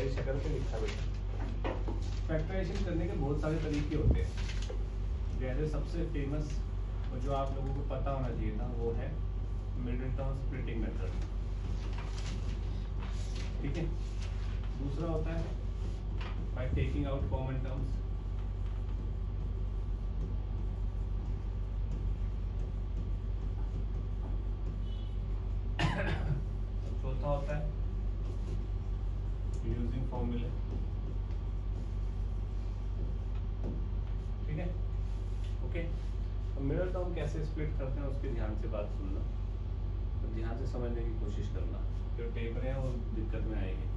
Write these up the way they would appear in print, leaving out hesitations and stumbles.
मेरी शक्ल पे लिखा बेटा। फैक्टराइजेशन करने के बहुत सारे तरीके होते हैं। जैसे सबसे फेमस और जो आप लोगों को पता होना चाहिए था वो है मिडिल टर्म स्प्लिटिंग मेथड। ठीक है। दूसरा होता है bye taking out common terms. चौथा होता है यूजिंग फॉर्मूले। ठीक है, ओके। तो मिडिल टर्म कैसे स्प्लिट करते हैं उसके ध्यान से बात सुनना, तो ध्यान से समझने की कोशिश करना। जो टेप रहे हैं वो दिक्कत में आएगी।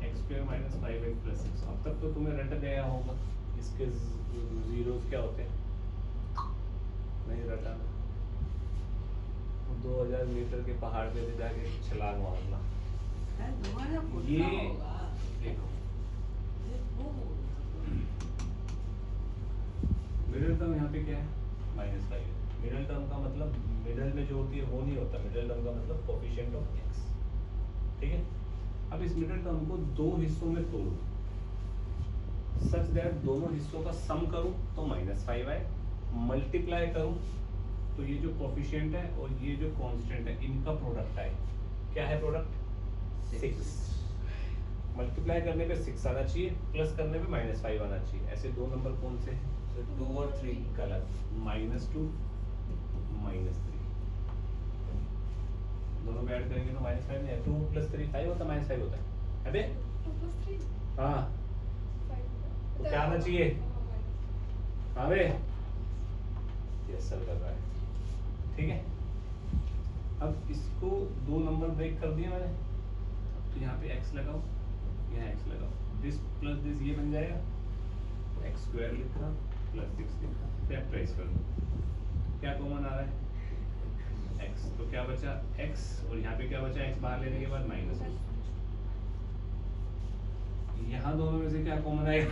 X square minus 5x plus 6। अब तक तो तुम्हें रट गया होगा इसके जीरोस क्या होते हैं, नहीं रटा। 2000 मीटर के पहाड़ पे से जाके छलांग मारना, ये देखो मिडिल टर्म यहाँ पे क्या है, -5। मिडिल टर्म का मतलब मिडिल में जो होती है वो नहीं होता। मिडिल टर्म का मतलब कोफिशिएंट ऑफ x। ठीक है। अब इस मिडिल टर्म को दो हिस्सों में तोड़ो सच दैट दोनों हिस्सों का सम करूं तो -5 आए, मल्टीप्लाई करूं तो ये जो कोफिशिएंट है और ये जो कांस्टेंट है इनका प्रोडक्ट आए। क्या है प्रोडक्ट? 6। मल्टीप्लाई करने पे 6 आना चाहिए, प्लस करने पे -5 आना चाहिए। ऐसे दो नंबर कौन से हैं? 2 और 3 गलत। -2 -3 दोनों में ऐड करेंगे तो -5 नहीं है। 2 + 3 5 होता है, -5 होता है। अबे 2 + 3 हाँ 5 तो क्या आना चाहिए? हाँ बे यस सर कर रहा है। ठीक है। अब इसको दो नंबर ब्रेक कर दिए मैंने, तो यहाँ पे x लगाओ, यहाँ x लगाओ। दिस प्लस दिस ये बन जाएगा, एक्स स्क्वायर लिखा प्लस 6 लिखा, फैक्टराइज कर दो। क्या कॉमन आ रहा है? x। तो क्या बचा? x और यहाँ पे क्या बचा? x बाहर लेने के बाद -2। यहाँ दोनों में से क्या कॉमन आएगा?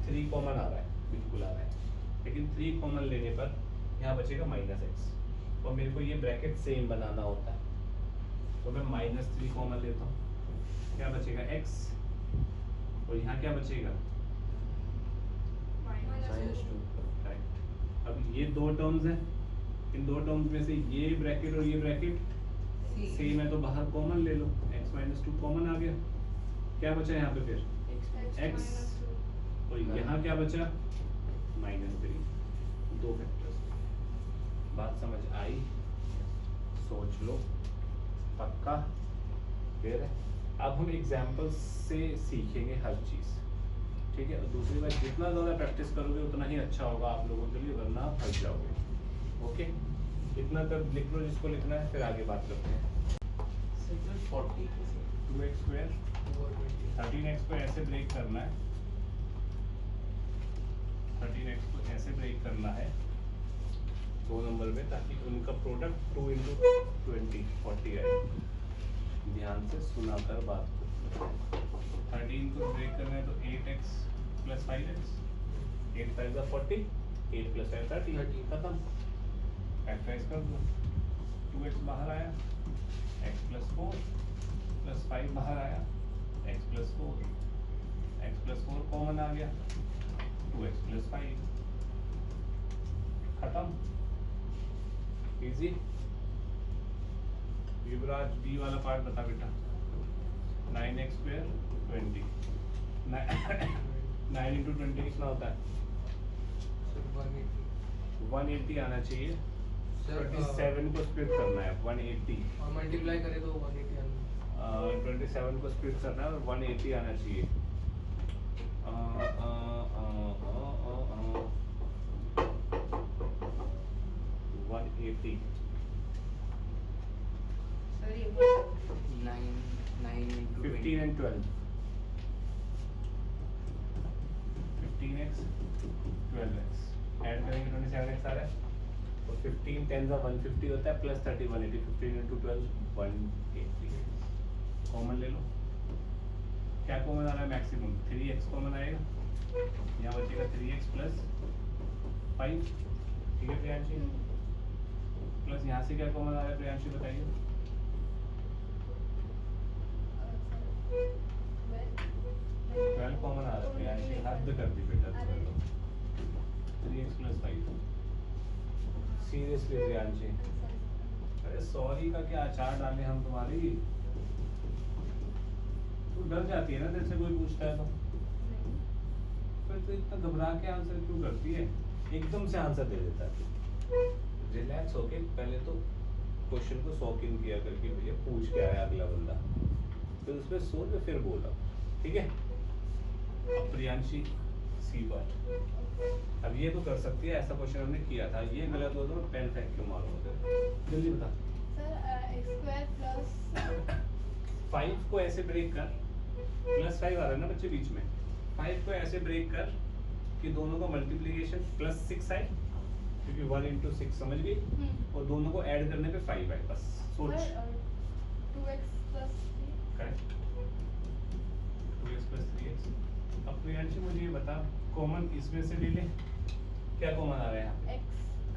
3 कॉमन आ रहा है, बिल्कुल आ रहा है। लेकिन 3 कॉमन लेने पर यहाँ बचेगा -x और मेरे को ये ब्रैकेट सेम बनाना होता है, तो मैं -3 कॉमन लेता हूँ। क्या बचेगा? x और यहाँ क्या बचेगा? -2 राइट। अब ये दो टर्म्स हैं, इन दो टर्म्स में से ये ब्रैकेट और ये ब्रैकेट सेम है तो बाहर कॉमन ले लो। x -2 कॉमन आ गया। क्या बचा यहाँ पे फिर? x और यहाँ क्या बचा? -3। दो फैक्टर्स। बात समझ आई? सोच लो पक्का। फिर अब हम एग्जाम्पल्स से सीखेंगे हर चीज़। ठीक है। दूसरी बात, जितना ज़्यादा प्रैक्टिस करोगे उतना ही अच्छा होगा आप लोगों के लिए, वरना आप फंस जाओगे। ओके, इतना तक लिख लो जिसको लिखना है, फिर आगे बात करते हैं। 2x स्क्वायर 13x को ऐसे ब्रेक करना है, 13x को ऐसे ब्रेक करना है दो नंबर में, ताकि उनका प्रोडक्ट 2 × 20 40 आए। ध्यान से सुना कर बात करो। 13 को ब्रेक करना है तो 8x + 5x, 8 5 = 40, 8 + 5 30, खत्म। फैक्टराइज कर दो। 2x बाहर आया, x + 4 + 5 बाहर आया, x + 4, x + 4 कॉमन आ गया, 2x + 5, खत्म। इजी। युवराज बी वाला पार्ट बता बेटा। 9x स्क्वायर 20, 9 × 20 कितना होता है? 180 आना चाहिए। 27 को स्प्लिट करना है, 180 और मल्टीप्लाई करें तो 180 आना। 27 को स्प्लिट करना है और 180 आना चाहिए। 180 सर ये 9 × 15 and 12, 15x 12x ऐड करेंगे 27x आ रहा है, और 15 10 का 150 होता है, प्लस 30 180, 15 × 12 180। कॉमन ले लो। क्या कॉमन आ रहा है? मैक्सिमम 3x कॉमन आएगा, यहाँ बचेगा 3x + 5। ठीक है प्रियांशी, प्लस यहाँ से क्या कॉमन आ रहा है प्रियांशी बताइए? कॉमन आ रहा है यार, हद कर दी बेटा तुमने तो। 3x + 5 सीरियसली प्रियांशी, अरे सॉरी का क्या अचार डाले हम तुम्हारी। तू डर जाती है ना तेरे से कोई पूछता है तो, फिर तो इतना घबरा के आंसर क्यों करती है, एकदम से आंसर दे देता है। रिलैक्स होके पहले तो क्वेश्चन को सॉक इन किया करके भैया पूछ के आया अगला बंदा, फिर उसमें सोच फिर बोला, ठीक है। अब प्रियांशी सी पार्ट, अब ये तो कर सकती है, ऐसा क्वेश्चन हमने किया था, ये गलत हो तो पेन फेंक के मारो उधर। जल्दी बता। सर x² + 5 को ऐसे ब्रेक कर, +5 आ रहा है ना बच्चे बीच में, 5 को ऐसे ब्रेक कर कि दोनों का मल्टीप्लिकेशन +6 आए, क्योंकि 1 × 6 समझ गई, और दोनों को ऐड करने पे 5 आए, बस सोच। 2x + 3 correct, 2x + 3x। अब प्रियांशी मुझे ये बता, कॉमन इसमें से ले ले, क्या कॉमन आ रहा है यहाँ पे? x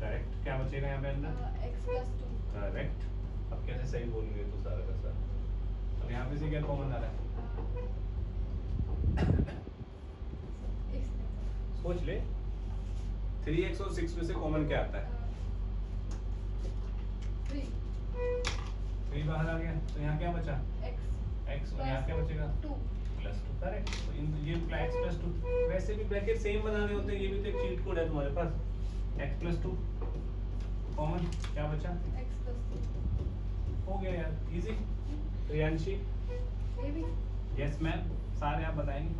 करेक्ट, क्या बचेगा यहाँ पे अंदर? x + 2 correct. अब कैसे सही बोलेंगे तो सारा का सारा। अब यहाँ पे से क्या कॉमन आ रहा है? सोच ले, 3x और 6 में से कॉमन क्या आता है? 3 बाहर आ गया, तो यहाँ क्या बचा? x, और यहाँ क्या बचेगा? 2 +2। करेक्ट, तो ये x + 2, वैसे भी ब्रैकेट सेम बनाने होते हैं, ये भी तो एक चीट कोड है तुम्हारे पास। x + 2 कॉमन, क्या बचा? x + 2 हो गया यार, इजी। प्रियांशी, ये भी यस मैम, सारे आप बताएंगे।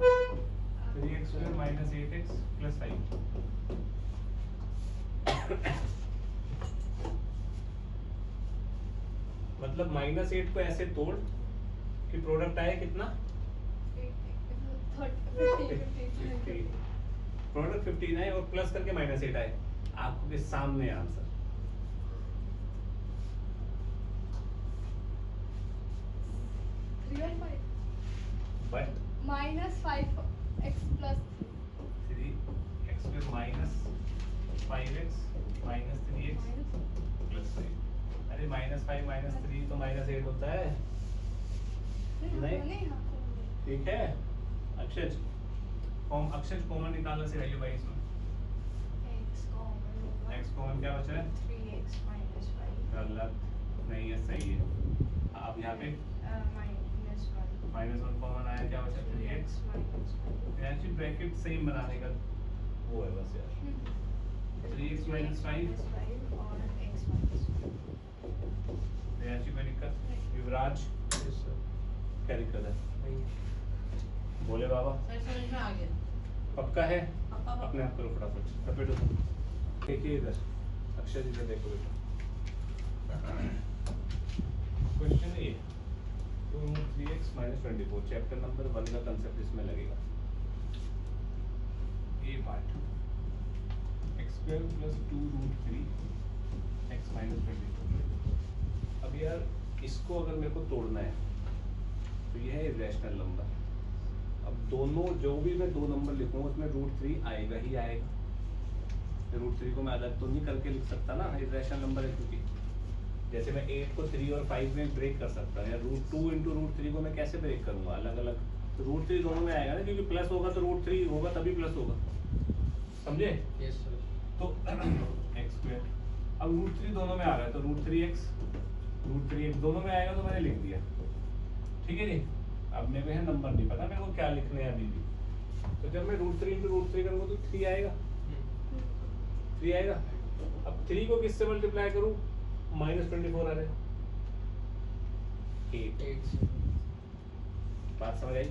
3x² - 8x + 5। मतलब -8 को ऐसे तोड़ कि प्रोडक्ट आए कितना? 15 प्रोडक्ट 15 आए और प्लस करके -8 आए, आपको के सामने answer. But -5x + 3 3x² - 5x - 3x + 5। अरे -5 - 3 तो -8 होता है, नहीं? ठीक है। अक्षय कॉमन निकालना से वैल्यू भाई इसमें। x कॉमन क्या बचा है? 3x - 5 गलत नहीं है, सही है। अब यहाँ पे -1 कॉमन आया, क्या बचा? 3x। एक्चुअली ब्रैकेट सेम बनाने का वो है बस यार। 3x - 5 और x - प्रियांशी कोई दिक्कत? युवराज क्या दिक्कत है? बोले बाबा, सर समझ में आ गया। पक्का है? पक्का। अपने आप करो फटाफट, लपेटो। देखिए इधर, अक्षय जी से देखो बेटा। क्वेश्चन ये 2√3x - 24, चैप्टर नंबर 1 का कंसेप्ट इसमें लगेगा। ए पार्ट, x² + 2√3x - 24। अब यार इसको अगर मेरे को तोड़ना है तो यह है इरेशनल नंबर। अब दोनों जो भी मैं दो नंबर लिखूंगा उसमें √3 आएगा ही आएगा। √3 को मैं अलग तो नहीं करके लिख सकता ना, इरेशनल नंबर है क्योंकि। जैसे मैं 8 को 3 और 5 में ब्रेक कर सकता हूँ, या √2 × √3 को मैं कैसे ब्रेक करूंगा अलग अलग? तो √3 दोनों में आएगा ना, क्योंकि प्लस होगा तो √3 होगा तभी प्लस होगा, समझे? Yes sir. तो x², अब √3 दोनों में आ रहा है तो √3x दोनों में आएगा, तो मैंने लिख दिया, ठीक है जी। अब मेरे को है नंबर नहीं पता मेरे को क्या लिखने हैं अभी भी, तो जब मैं √3 × √3 करूँगा तो 3 आएगा, 3 आएगा। अब 3 को किससे मल्टीप्लाई करूँ? -24 आ रहा है, 8। बात समझ आई?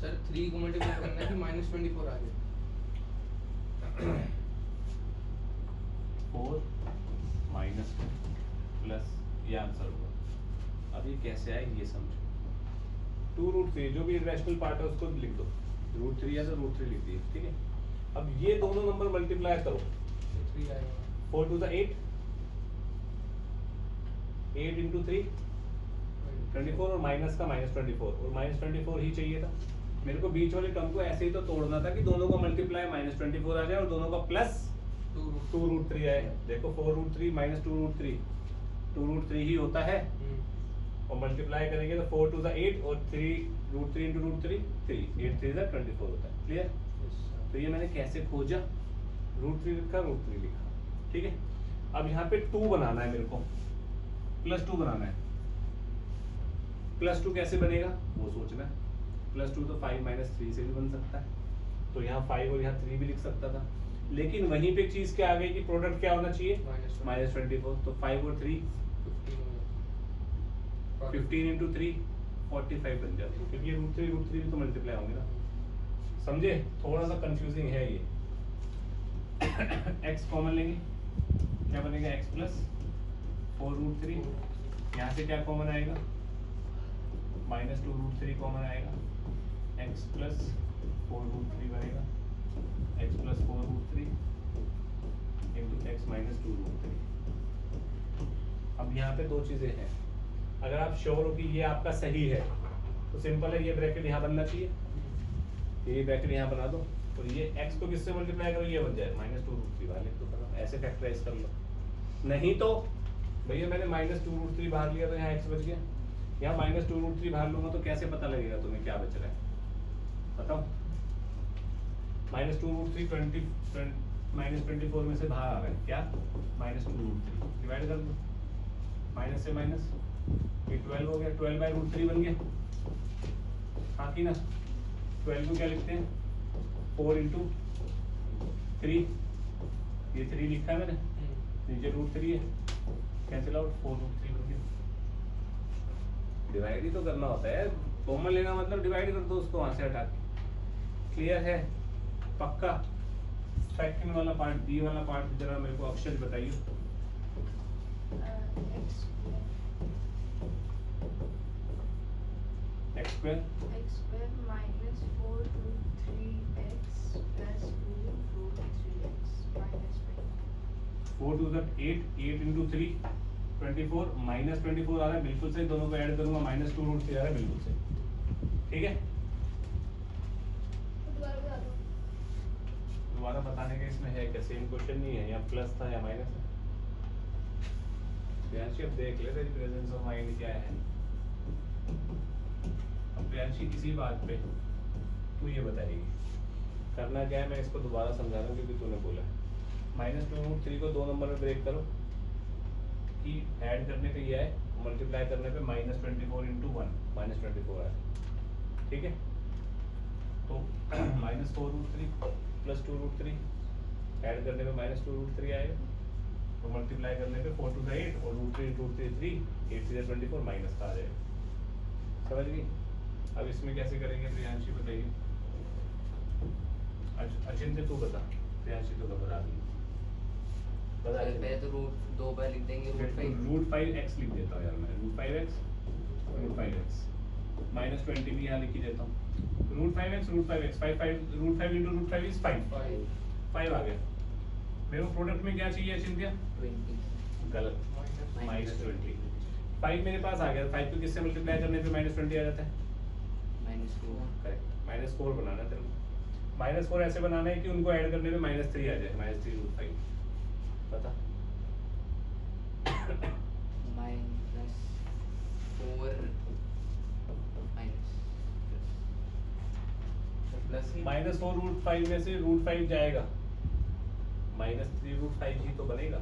सर 3 को मल्टीप्लाई करना है कि -24 आ गया? 4 - प्लस ये आंसर होगा। अब ये कैसे आए ये समझो। 2√3 जो भी इरेशनल पार्ट है उसको लिख दो, √3 है तो √3 लिख दिए, ठीक है। अब ये दोनों नंबर मल्टीप्लाई करो, 3 आएगा। 4 × 8, 8 × 3 24, और माइनस का -24, और -24 ही चाहिए था मेरे को। बीच वाले टर्म को ऐसे ही तो तोड़ना था कि दोनों का मल्टीप्लाई -24 आ जाए और दोनों का प्लस 2√3 आए। देखो 4√3 - 2√3 2√3 ही होता है, और मल्टीप्लाई करेंगे तो 4 टू द 8 और 3 √3 into √3 3 8 3 द 24 होता है। क्लियर? तो ये मैंने कैसे खोजा, √3 लिखा, √3 लिखा। ठीक है, अब यहाँ पे 2 बनाना है मेरे को, +2 बनाना है। +2 कैसे बनेगा वो सोचना है। +2 तो 5 - 3 से भी बन सकता है, तो यहाँ 5 और यहाँ 3 भी लिख सकता था, लेकिन वहीं पे चीज क्या आ गई कि प्रोडक्ट क्या होना चाहिए, -24। तो 5 और 3 15 into 3 45 बन जाती है, क्योंकि ये √3 भी तो मल्टीप्लाई होंगे ना। समझे? थोड़ा सा कंफ्यूजिंग है ये। x कॉमन लेंगे, क्या बनेगा, x + 4√3। यहाँ से क्या कॉमन आएगा, -2√3 कॉमन आएगा, x + 4√3 बनेगा, x + 4√3 into x - 2√3। अब यहाँ पे दो चीजें हैं, अगर आप श्योर हो कि ये आपका सही है तो सिंपल है, ये ब्रैकेट यहाँ बनना चाहिए, ये ब्रैकेट यहाँ बना दो, और ये x को किससे मल्टीप्लाई करो, ये बन जाए -2√3 वाले, तो ऐसे फैक्टराइज कर लो। नहीं तो भैया मैंने -2√3 बाहर लिया तो यहाँ x बच गया, यहाँ -2√3 बाहर लूंगा तो कैसे पता लगेगा तुम्हें क्या बच रहा है, बताओ। -2√3 -24 में से बाहर आ रहा है क्या, -2√3 डिवाइड कर दो, माइनस से माइनस, ये 12 हो गया, 12/√3 बन गया, हाँ कि ना। 12 को क्या लिखते हैं, 4 into 3, ये 3 लिखा है मैंने, नीचे √3 है, कैंसिल आउट, 4√3 बन गया। डिवाइड ही तो करना होता है, कॉमन लेना मतलब डिवाइड कर दो उसको वहां से हटा के। क्लियर है, पक्का? सेकंड वाला पार्ट, बी वाला पार्ट जरा मेरे को अक्षर बताइए। x square -4√3x + 2√3x -5। 4 to the 8 into 3 24 -24 आ रहा है, बिल्कुल सही, दोनों को ऐड करूंगा, -2√3 आ रहा है, बिल्कुल सही। ठीक है, दोबारा बताने का इसमें है क्या, सेम क्वेश्चन नहीं है, या प्लस था या माइनस है। प्रियांशी अब देख ले तेरी प्रेजेंस ऑफ माइंड क्या है। अब प्रियांशी किसी बात पे तू ये बताएगी करना क्या है, मैं इसको दोबारा समझा रहा हूँ क्योंकि तूने बोला है। -2√3 को 2 नंबर में ब्रेक करो कि ऐड करने पे ये है, मल्टीप्लाई करने पे -24 into 1 -24 है। ठीक है, तो -4√3 + 2√3 ऐड करने पे -2√3 आएगा, तो मल्टीप्लाई करने पे 4 to the 8 और √3 into 3 8 to the 24 माइनस का आ जाएगा। समझ गई? अब इसमें कैसे करेंगे प्रियांशी बताइए। अचिंत्य तू बता, प्रियांशी तो घबरा गई, बता। पहले तो √2 बार लिख देंगे, √5x लिख देता हूँ यार मैं, √5x -20 भी यहाँ लिख ही देता हूँ। √5x 5 into √5 is 5 आ गया। मेरे को प्रोडक्ट में क्या चाहिए अचिंत्य, 20 गलत, -20। 5 मेरे पास आ गया, 5 को किससे मल्टीप्लाई करने पे -20 आ जाता है, -4 करेक्ट, -4 बनाना है तेरे को। -4 ऐसे बनाना है कि उनको ऐड करने पे -3 आ जाए, -3√5 पता। -4 प्लस -4√5 में से √5 जाएगा, -3√5 ही तो बनेगा।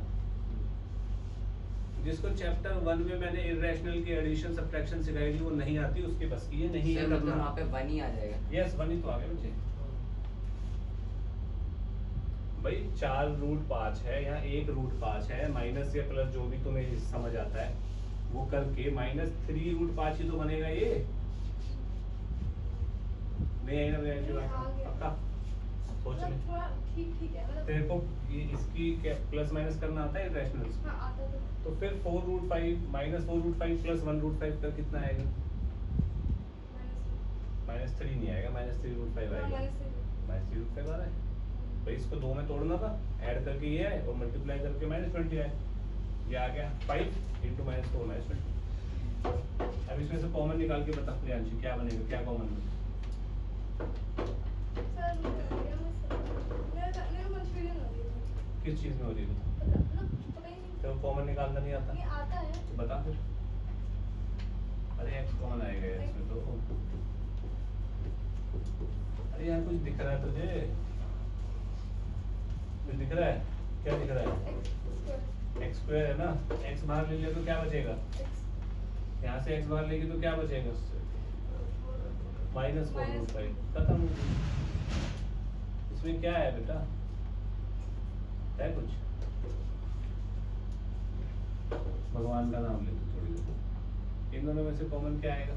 जिसको चैप्टर 1 में मैंने इर्रेशनल की एडिशन सब्ट्रैक्शन सिखाई थी वो नहीं आती, उसके बस की ये नहीं है, मतलब वहाँ पे 1 ही आ जाएगा। यस 1 ही तो आ गया मुझे भाई। 4√5 है, यहाँ 1√5 है, माइनस या प्लस जो भी तुम्हें समझ आता है वो करके -3√5 ही तो बनेगा ये। नहीं आएगा पक्का, सोच ले। ठीक है, मतलब तेरे को ये इसकी क्या प्लस माइनस करना आता है इर्रेशनल्स में? हाँ आता तो फिर 4√5 -4√5 + 1√5 का कितना आएगा, -3 नहीं आएगा, -3√5 आएगा, -3√5 आ रहा है भाई। इसको 2 में तोड़ना था, ऐड करके ये है और मल्टीप्लाई करके -20 आए, ये आ गया 5 into -4 -20। अब इसमें से कॉमन निकाल के बता प्रियांशी क्या बनेगा, क्या कॉमन बनेगा। सर मेरा कंफ्यूजन हो रही है, किस चीज में हो रही है, पता ही नहीं, तो कॉमन निकालना नहीं आता, ये आता है तो बता फिर। अरे एक्स कॉमन आएगा यार इसमें तो। अरे यार कुछ दिख रहा है तुझे? कुछ दिख रहा है? क्या दिख रहा है? एक्स स्क्वायर है ना, एक्स बाहर ले लिया तो क्या बचेगा? यहाँ से एक्स बाहर लेगी तो क्या बचेगा उससे? Minus four root five. खत्म हो गई। इसमें क्या है बेटा? है कुछ? भगवान का नाम ले तू थोड़ी देर। इन दोनों में से कॉमन क्या आएगा?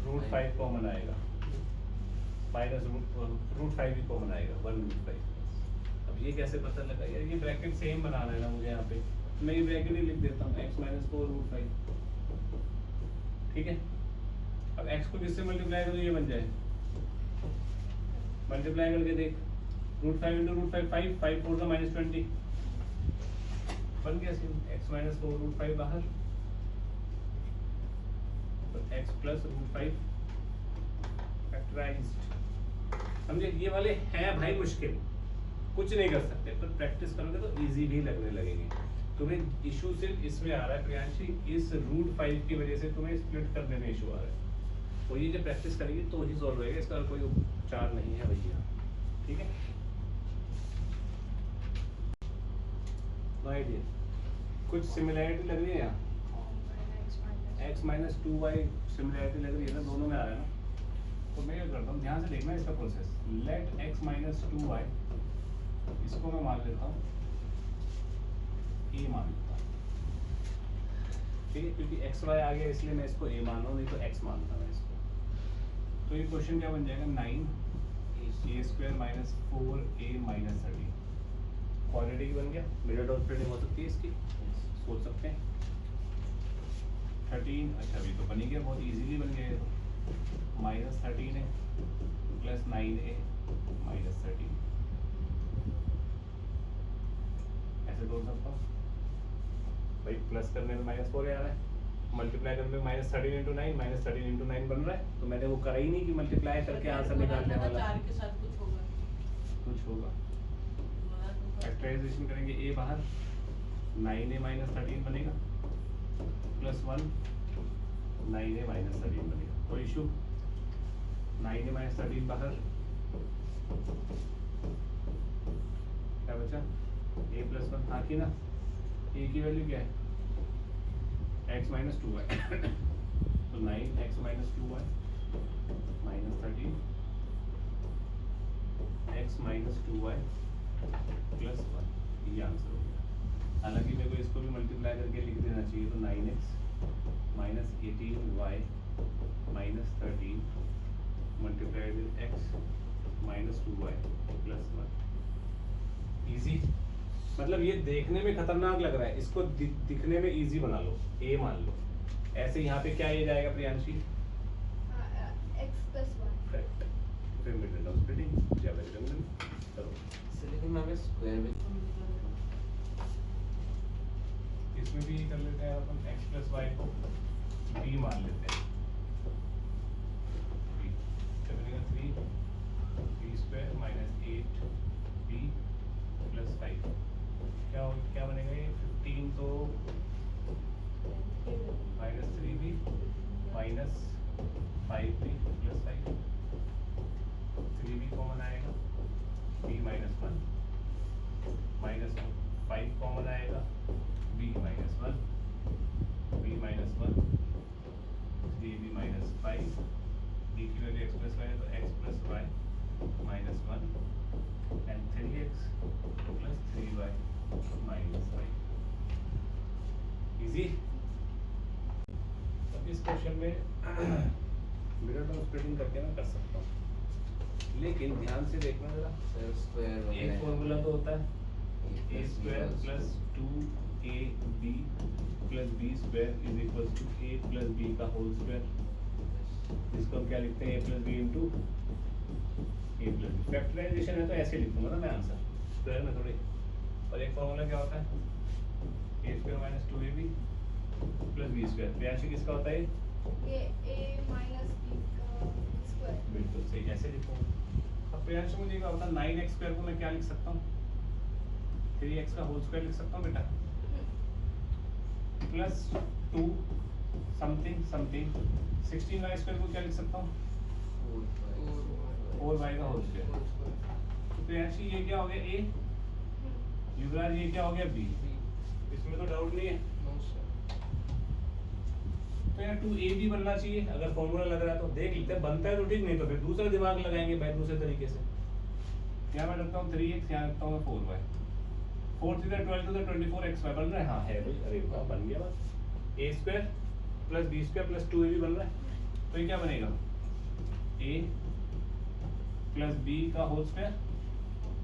रूट फाइव कॉमन आएगा, माइनस रूट फाइव भी कॉमन आएगा, वन रूट फाइव। अब ये कैसे पता लगा यार? ये ब्रैकेट सेम बनाना है ना मुझे यहाँ पे, मैं ये ब्रैकेट ही लिख देता हूँ, x minus four root five. ठीक है, अब एक्स को किससे मल्टीप्लाई करो ये बन जाए, मल्टीप्लाई करके देख, root five into root five, five, five four का माइनस 20 बन गया scene. X minus four root five बाहर, तो x plus root five factorized. समझे? ये वाले हैं भाई मुश्किल, कुछ नहीं कर सकते, पर प्रैक्टिस करोगे तो इजी भी लगने लगेंगे। तुम्हें इशू सिर्फ इसमें आ रहा है प्रियांशी, इस रूट फाइव की वजह से तुम्हें स्प्लिट करने में इशू आ रहा है। तो ये जब प्रैक्टिस करेगी तो ही सॉल्व होएगा, इसका कोई उपचार नहीं है भैया। ठीक है, नो आइडिया। कुछ सिमिलैरिटी लग रही है यहाँ, x minus two y similarity लग रही है ना, दोनों में आ रहा है ना। तो मैं ये करता हूँ, ध्यान से देखना इसका process. Let x minus two y, इसको मैं मान लेता हूँ ए मान लेता हूँ। ठीक है, क्योंकि एक्स वाई आ गया इसलिए मैं इसको ए मान रहा हूँ, नहीं तो एक्स मानता मैं इसको। तो ये क्वेश्चन क्या बन जाएगा? 9 a square minus 4a minus 30 quadratic बन गया। मिडल डॉट स्प्लिटिंग हो सकती है इसकी, सोच सकते हैं। 13, अच्छा अभी तो बनी गया, बहुत इजीली बन गया ये तो। माइनस 13 है प्लस 9a माइनस 13, ऐसे तोड़ सकता हूँ भाई। प्लस करने में माइनस 4 आ रहा है, मल्टीप्लाई करने में माइनस 13 इंटू 9, माइनस 13 इंटू 9 बन रहा है। तो मैंने वो करा ही नहीं कि मल्टीप्लाई करके आंसर निकालने वाला। 4 के साथ कुछ होगा, कुछ होगा। फैक्टराइजेशन करेंगे, ए बाहर, 9a माइनस 13 बनेगा प्लस 1 9a माइनस 13 बनेगा। कोई इशू? 9a माइनस 13 बाहर, क्या बचा? a प्लस 1 हाँ की ना, a की वैल्यू क्या है? x माइनस 2y तो 9x minus 2y minus 13 x minus 2y plus 1, ये आंसर हो गया। हालांकि मेरे को इसको भी मल्टीप्लाई करके लिख देना चाहिए, तो 9x minus 18y minus 13 multiplied with x minus 2y plus 1। Easy, मतलब ये देखने में खतरनाक लग रहा है, इसको दिखने में इजी बना लो, a मान लो। ऐसे यहाँ पे क्या ये जाएगा प्रियांशी? x plus 1। करेक्ट। फिर मिडल डॉट स्प्लिटिंग ज्यामिति करो। लेकिन मैं स्क्वायर में इसमें भी कर लेते हैं अपन, x प्लस वाई को b मान लेते हैं। क्या बनेगा? 3b square minus 8b plus 5। क्या बनेगा ये? 15 तो minus 3b minus 5b plus 5, 3b common आएगा, b माइनस 1 माइनस 5 कॉमन आएगा, b minus 1 b minus 1 3b minus 5, b की वैल्यू x प्लस वाई है तो x plus y minus 1 and 3x plus 3y minus y. Easy. अब इस question में middle term splitting करके मैं कर सकता हूँ, लेकिन ध्यान से देखना जरा। स्क्वायर एक फॉर्मूला तो होता है a स्क्वायर प्लस 2ab प्लस b square is equal to a plus b का होल स्क्वायर, जिसको हम क्या लिखते हैं? a plus b into a plus b. Factorization है तो ऐसे लिखूंगा ना मैं आंसर, स्क्वायर में थोड़ी। और एक फॉर्मूला क्या होता है? a स्क्वायर माइनस 2ab प्लस b स्क्वायर। प्रियांशी किसका होता है? ये a minus b का स्क्वायर। बिल्कुल सही, ऐसे लिखूंगा। अब प्रियांशी मुझे क्या होता है? 9x स्क्वायर को मैं क्या लिख सकता हूँ? 3x का होल स्क्वायर लिख सकता हूँ बेटा, प्लस 2 समथिंग 16y स्क्वायर को क्या लिख सकता हूँ? 4y का होल स्क्वायर। तो एक्चुअली ये क्या हो गया a, युवराज ये क्या हो गया b, इसमें तो डाउट नहीं है। तो यार 2ab बनना चाहिए, अगर फॉर्मूला लग रहा है तो देख लेते हैं, बनता है तो ठीक, नहीं तो फिर दूसरा दिमाग लगाएंगे भाई दूसरे तरीके से। यहाँ मैं रखता हूँ 3x, यहाँ रखता हूँ 4y, 4 3 12 2 24xy बन रहा है। हाँ है भाई, अरे वाह बन गया बस। a square plus b square plus 2ab बन रहा है। तो ये क्या बनेगा? a प्लस b का होल स्क्वायर,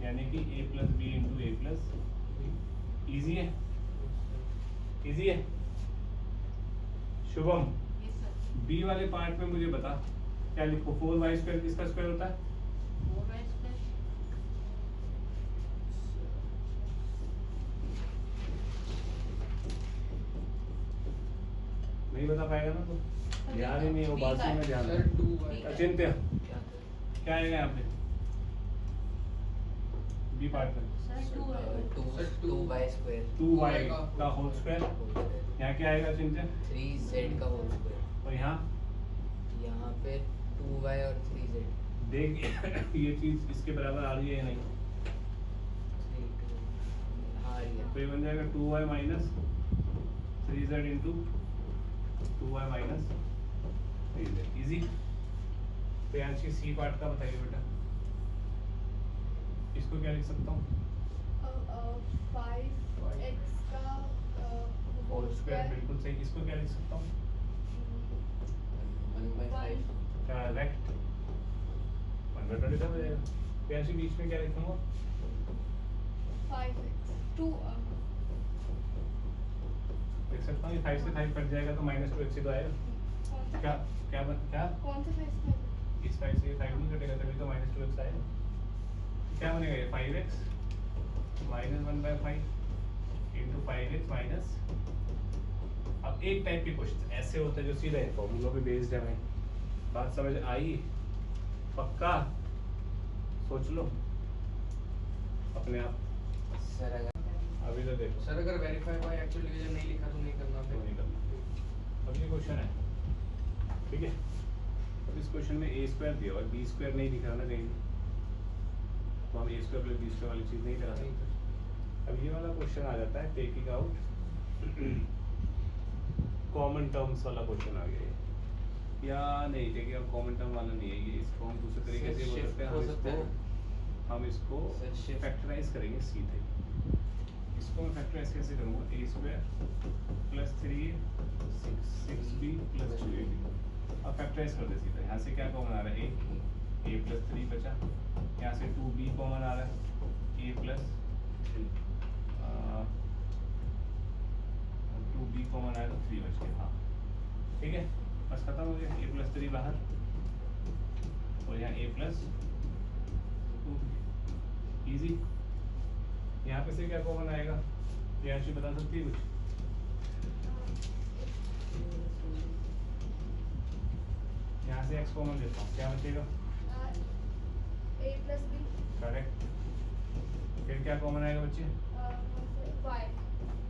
यानी कि a plus b into a plus b। Easy है, ईजी है। शुभम, b वाले पार्ट में मुझे बता क्या लिखो? 4y स्क्वायर किसका स्क्वायर होता है? नहीं बता पाएगा ना तो ध्यान ही नहीं हो बात में ध्यान। सर 2y अचिंत्य क्या आएगा यहाँ पे बी पार्ट में? 2y स्क्वायर 2y का होल स्क्वायर। यहाँ क्या आएगा अचिंत्य? 3z का होल स्क्वायर। और यहाँ यहाँ पे 2y और 3z। देख ये चीज इसके बराबर आ रही है या नहीं? हाँ तो ये बन जाएगा 2y minus 3z into 2y minus 3z। Easy. तो यहाँ से सी पार्ट का बताइए बेटा, इसको क्या लिख सकता हूँ? 5x का होल स्क्वायर, बिल्कुल सही। इसको क्या लिख सकता हूँ? 1/5 करेक्ट, 1/25 हो जाएगा। तो यहाँ से बीच में क्या लिखूंगा? 5x 2 लिख सकता हूँ, ये 5 से 5 कट जाएगा तो माइनस 2x ही तो आएगा। क्या क्या क्या कौन सा 5 इस 5 से 5 नहीं कटेगा तभी तो माइनस 2x आएगा। क्या बनेगा ये? 5x minus 1/5 into 5x minus. अब एक टाइप के क्वेश्चन ऐसे होते हैं जो सीधे फॉर्मूला पे बेस्ड है भाई। बात समझ आई? पक्का सोच लो अपने आप। सर अगर अभी तो देखो सर अगर वेरीफाई बाय एक्चुअल डिवीजन नहीं लिखा तो नहीं करना तो फिर नहीं करना। अब ये क्वेश्चन है, ठीक है। अब इस क्वेश्चन में a स्क्वायर दिया और b स्क्वायर नहीं दिखा ना कहीं, तो हम a square plus b square वाली चीज़ नहीं करा सकते। अब ये वाला क्वेश्चन आ जाता है टेकिंग आउट कॉमन टर्म्स वाला क्वेश्चन आ गया ये। या नहीं, टेकिंग आउट कॉमन टर्म वाला नहीं है ये, इसको हम दूसरे तरीके से बोल सकते हैं। हम इसको फैक्टराइज करेंगे सीधे। इसको मैं फैक्टराइज कैसे करूँगा? a square plus 3a 6b plus 2ab। अब फैक्टराइज कर दे सीधे। यहाँ से क्या कॉमन आ रहा है? a प्लस 3 बचा। यहाँ से 2b कॉमन आ रहा है, a प्लस 2b कॉमन आया तो 3 बच गया। हाँ ठीक है, बस खत्म हो गया। a प्लस 3 बाहर और यहाँ a प्लस 2। इजी। यहाँ पे से क्या कॉमन आएगा? ये अच्छी बता सकती है कुछ? यहाँ से x कॉमन लेता हूँ, क्या बचेगा? a plus b correct. फिर क्या कॉमन आएगा बच्चे? y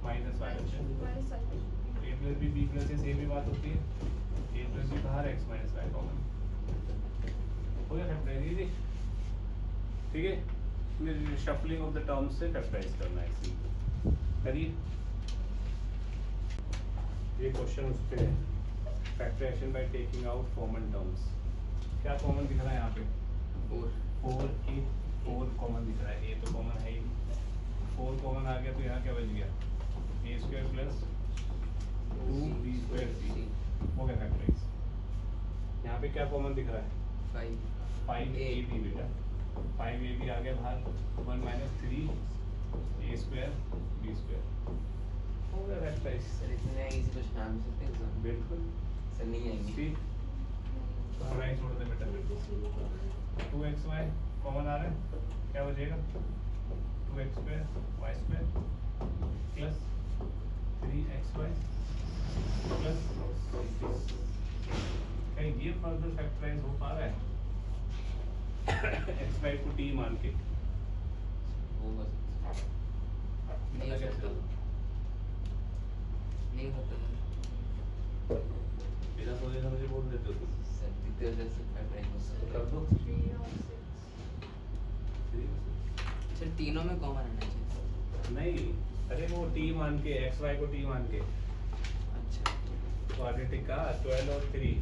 माइनस वाई बच्चे। minus y a plus b b plus a भी बात होती है। a प्लस बी बाहर x माइनस वाई कॉमन हो गया। फैक्टराइज इजी, ठीक है। शफलिंग ऑफ द टर्म्स से फैक्टराइज करना है, इसी करिए। ये क्वेश्चन उस पे है, factorisation by taking out common terms. क्या कॉमन दिख रहा है यहाँ पे? 4 कॉमन दिख रहा है। a तो कॉमन है ही, 4 कॉमन आ गया तो यहाँ क्या बच गया? a square plus 2b square c हो गया फैक्टराइज। यहाँ पे क्या कॉमन दिख रहा है? 5ab बेटा, 5ab आ गया बाहर। 1 minus 3 a square b square हो गया फैक्टराइज। सर इतने इजी क्वेश्चन आ भी सकते हैं एग्जाम बिल्कुल सर नहीं आएंगे। ठीक। तो राइट छोड़ दे बेटा। 2xy कॉमन आ रहा है, क्या बचेगा? 2x square y square plus 3xy plus कहीं ये फर्दर फैक्टराइज हो पा रहा है? x y को t मान के होगा नहीं हो सकता नहीं होता बिना सोचे समझे बोल देते हो तुम। सर कितने वजह से फैक्टराइज तो कर दो 3 और 6. 3। सर तीनों में कॉमन आना चाहिए। नहीं, अरे वो टी मान के, एक्स वाई को टी मान के अच्छा क्वाड्रेटिक का 12 और 3,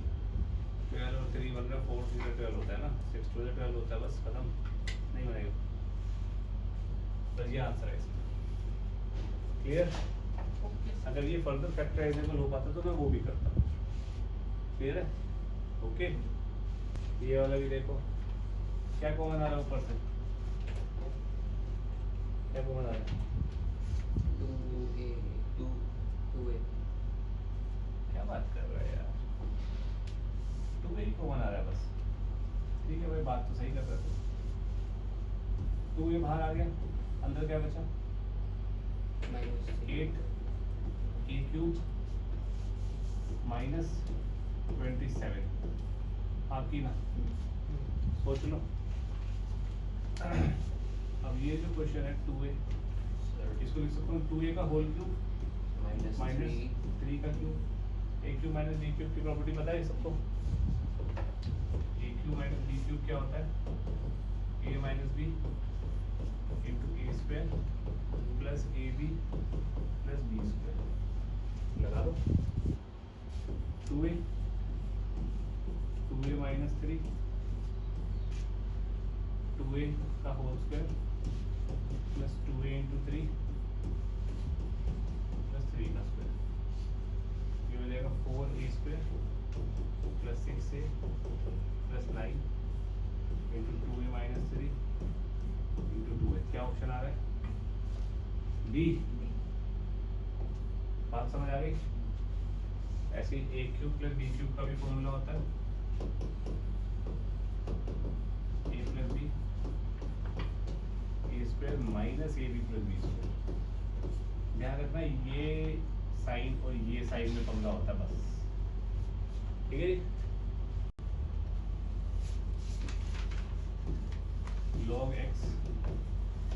12 और 3 बन रहा है 4 3 12 होता है ना, 6 2 12 होता है, बस खत्म, नहीं बनेगा। तो ये आंसर है इसका। क्लियर? अगर ये फर्दर फैक्टराइजेबल हो पाता तो मैं वो भी करता। क्लियर है? ओके। ये वाला भी देखो, क्या कॉमन आ रहा है ऊपर से, क्या कॉमन आ रहा है? 2a 2a क्या बात कर रहा है यार, 2 ही कॉमन आ रहा है बस। ठीक है भाई, बात तो सही कर रहा है। 2 ये बाहर आ गया, अंदर क्या बचा? Minus 8 a cube minus 27। हाँ की ना, सोच लो। अब ये जो क्वेश्चन है 2a, इसको लिख सकता हूँ 2a का होल क्यूब माइनस माइनस 3 का cube. a cube minus b cube की प्रॉपर्टी पता है सबको? a cube minus b cube क्या होता है? a minus b into a square plus a b plus b square. लगा दो 2a माइनस 3 2a का whole square plus 2a into 3 plus 3 का स्क्वायर। ये हो जाएगा 4a square plus 6a plus 9 into 2a minus 3 into 2a। क्या option आ रहा है? बी। बात समझ आ गई? ऐसे ही a cube plus b cube का भी फॉर्मूला होता है, a plus b a square minus a b plus b square. ध्यान रखना ये साइन और ये साइन में पंगा होता है बस। ठीक है जी? log x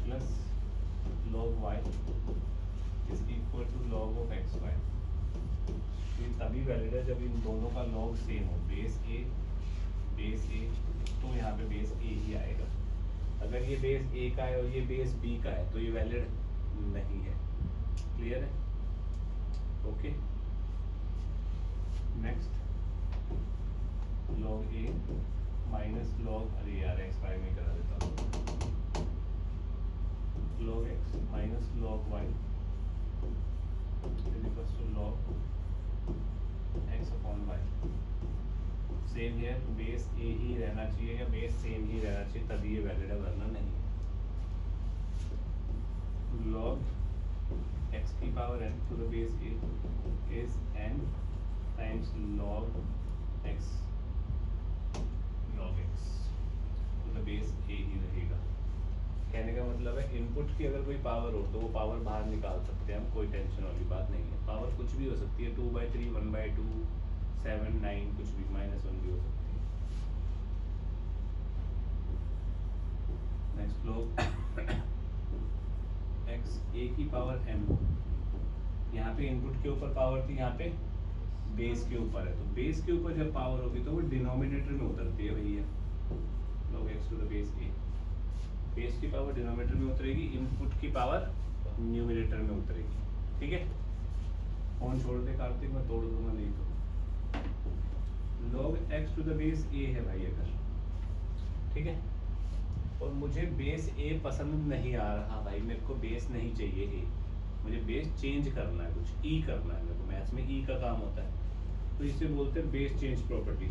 plus log y is equal to log of x y. ये तभी वैलिड है जब इन दोनों का log सेम हो, बेस a तो यहाँ पे बेस a ही आएगा। अगर ये बेस a का है और ये बेस b का है तो ये वैलिड नहीं है। क्लियर है? Okay. Next log a minus log, अरे यार एक्स वाई में करा देता हूँ, log x minus log y is equal to log x upon y। Same here, base a ही रहना चाहिए या बेस सेम ही रहना चाहिए तभी ये वैलिड है, वरना नहीं है। log x की power n to the base a is n times log x to the base a ही रहेगा। कहने का मतलब है इनपुट की अगर कोई पावर हो तो वो पावर बाहर निकाल सकते हैं हम, कोई टेंशन वाली बात नहीं है। पावर कुछ भी हो सकती है, 2/3 1/2 7 9 कुछ भी, -1 भी हो सकती है। नेक्स्ट log x a की पावर m, यहाँ पे इनपुट के ऊपर पावर थी, यहाँ पे बेस के ऊपर है, तो बेस के ऊपर जब पावर होगी तो वो डिनोमिनेटर में उतरती है भैया। log x to the base a, base की पावर डिनोमिनेटर में उतरेगी, इनपुट की पावर न्यूमिनेटर में उतरेगी। ठीक है? फोन छोड़ दे कार्तिक, मैं तोड़ दूंगा नहीं तो। log x to the base a है भाई अगर, ठीक है, और मुझे बेस a पसंद नहीं आ रहा भाई, मेरे को बेस नहीं चाहिए a, मुझे बेस चेंज करना है, कुछ e करना है मेरे को, मैथ्स में e का काम होता है, तो इसे बोलते हैं base change property.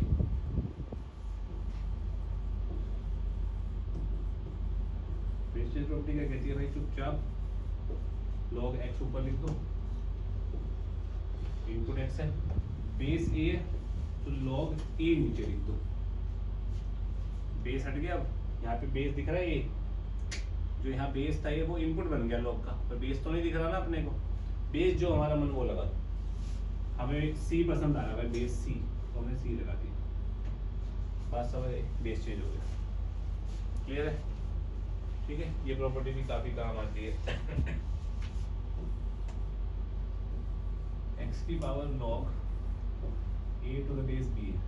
Base change property क्या कहती है भाई? चुपचाप log x ऊपर लिख दो, इनपुट x है, बेस a है तो log a नीचे लिख दो। बेस हट गया, अब यहाँ पे बेस दिख रहा है, ये जो यहाँ बेस था ये वो इनपुट बन गया log का, पर बेस तो नहीं दिख रहा ना अपने को। बेस जो हमारा मन वो लगा दो, हमें c पसंद आ रहा है बेस c, तो हमने c लगा दिया, बात समझ आई? बेस चेंज हो गया। क्लियर है? ठीक है, ये प्रॉपर्टी भी काफी काम आती है। x की power log a to the base b है,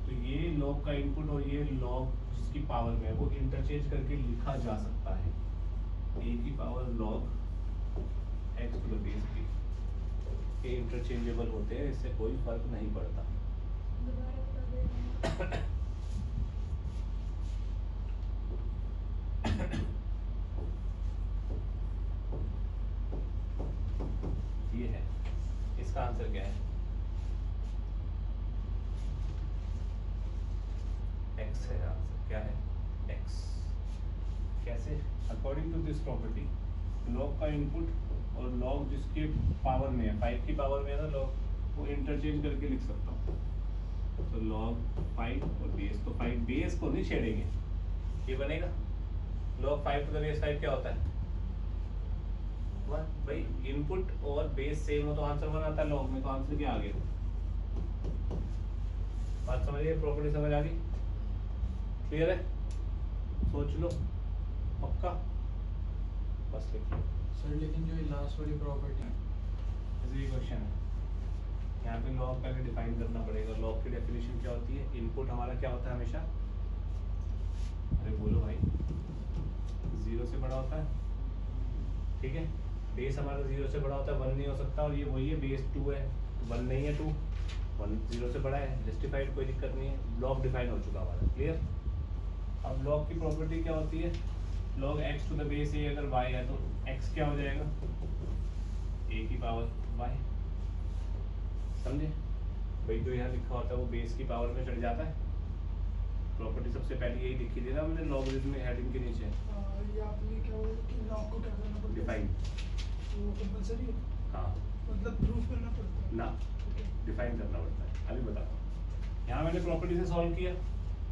तो ये लॉग का इनपुट और ये लॉग जिसकी पावर में है वो इंटरचेंज करके लिखा जा सकता है, ए की power log x to the base b, ये इंटरचेंजेबल होते हैं, इससे कोई फर्क नहीं पड़ता। दोबारा बता देना। ये है, इसका आंसर क्या है? x है आंसर, क्या है? x। कैसे? According to this property log का इनपुट और लॉग जिसके पावर में है, 5 की पावर में है ना लॉग, वो इंटरचेंज करके लिख सकता हूँ। तो लॉग 5 और बेस, तो 5 बेस को नहीं छेड़ेंगे, ये बनेगा लॉग 5 टू द बेस 5 क्या होता है? 1। भाई इनपुट और बेस सेम हो तो आंसर 1 आता है लॉग में, तो आंसर क्या आ गया? बात समझ गए? प्रॉपर्टी समझ आ गई? क्लियर है? सोच लो, पक्का? बस लिखिए। सर लेकिन जो ये लास्ट वाली प्रॉपर्टी ऐसे ही क्वेश्चन है, यहाँ पे लॉग पहले डिफाइन करना पड़ेगा। लॉग की डेफिनेशन क्या होती है? इनपुट हमारा क्या होता है हमेशा? अरे बोलो भाई, 0 से बड़ा होता है, ठीक है। बेस हमारा 0 से बड़ा होता है, 1 नहीं हो सकता, और ये वही है, बेस 2 है, 1 नहीं है, 2 1 0 से बड़ा है, जस्टिफाइड, कोई दिक्कत नहीं है, लॉग डिफाइन हो चुका हमारा। क्लियर? अब लॉग की प्रॉपर्टी क्या होती है? Log x to the base a अगर y है तो x क्या हो जाएगा? a की पावर y। समझे भाई? जो यहाँ लिखा होता है वो बेस की पावर में चढ़ जाता है। प्रॉपर्टी सबसे पहले यही लिखी थी ना हमने लॉगरिथम में हेडिंग के नीचे, ये आपने क्या बोला कि लॉग को क्या करना पड़ता है? डिफाइन। वो कंपलसरी है, हाँ मतलब प्रूफ करना पड़ता है ना, डिफाइन करना पड़ता है। अभी बताता हूँ। यहाँ मैंने प्रॉपर्टी से सॉल्व किया,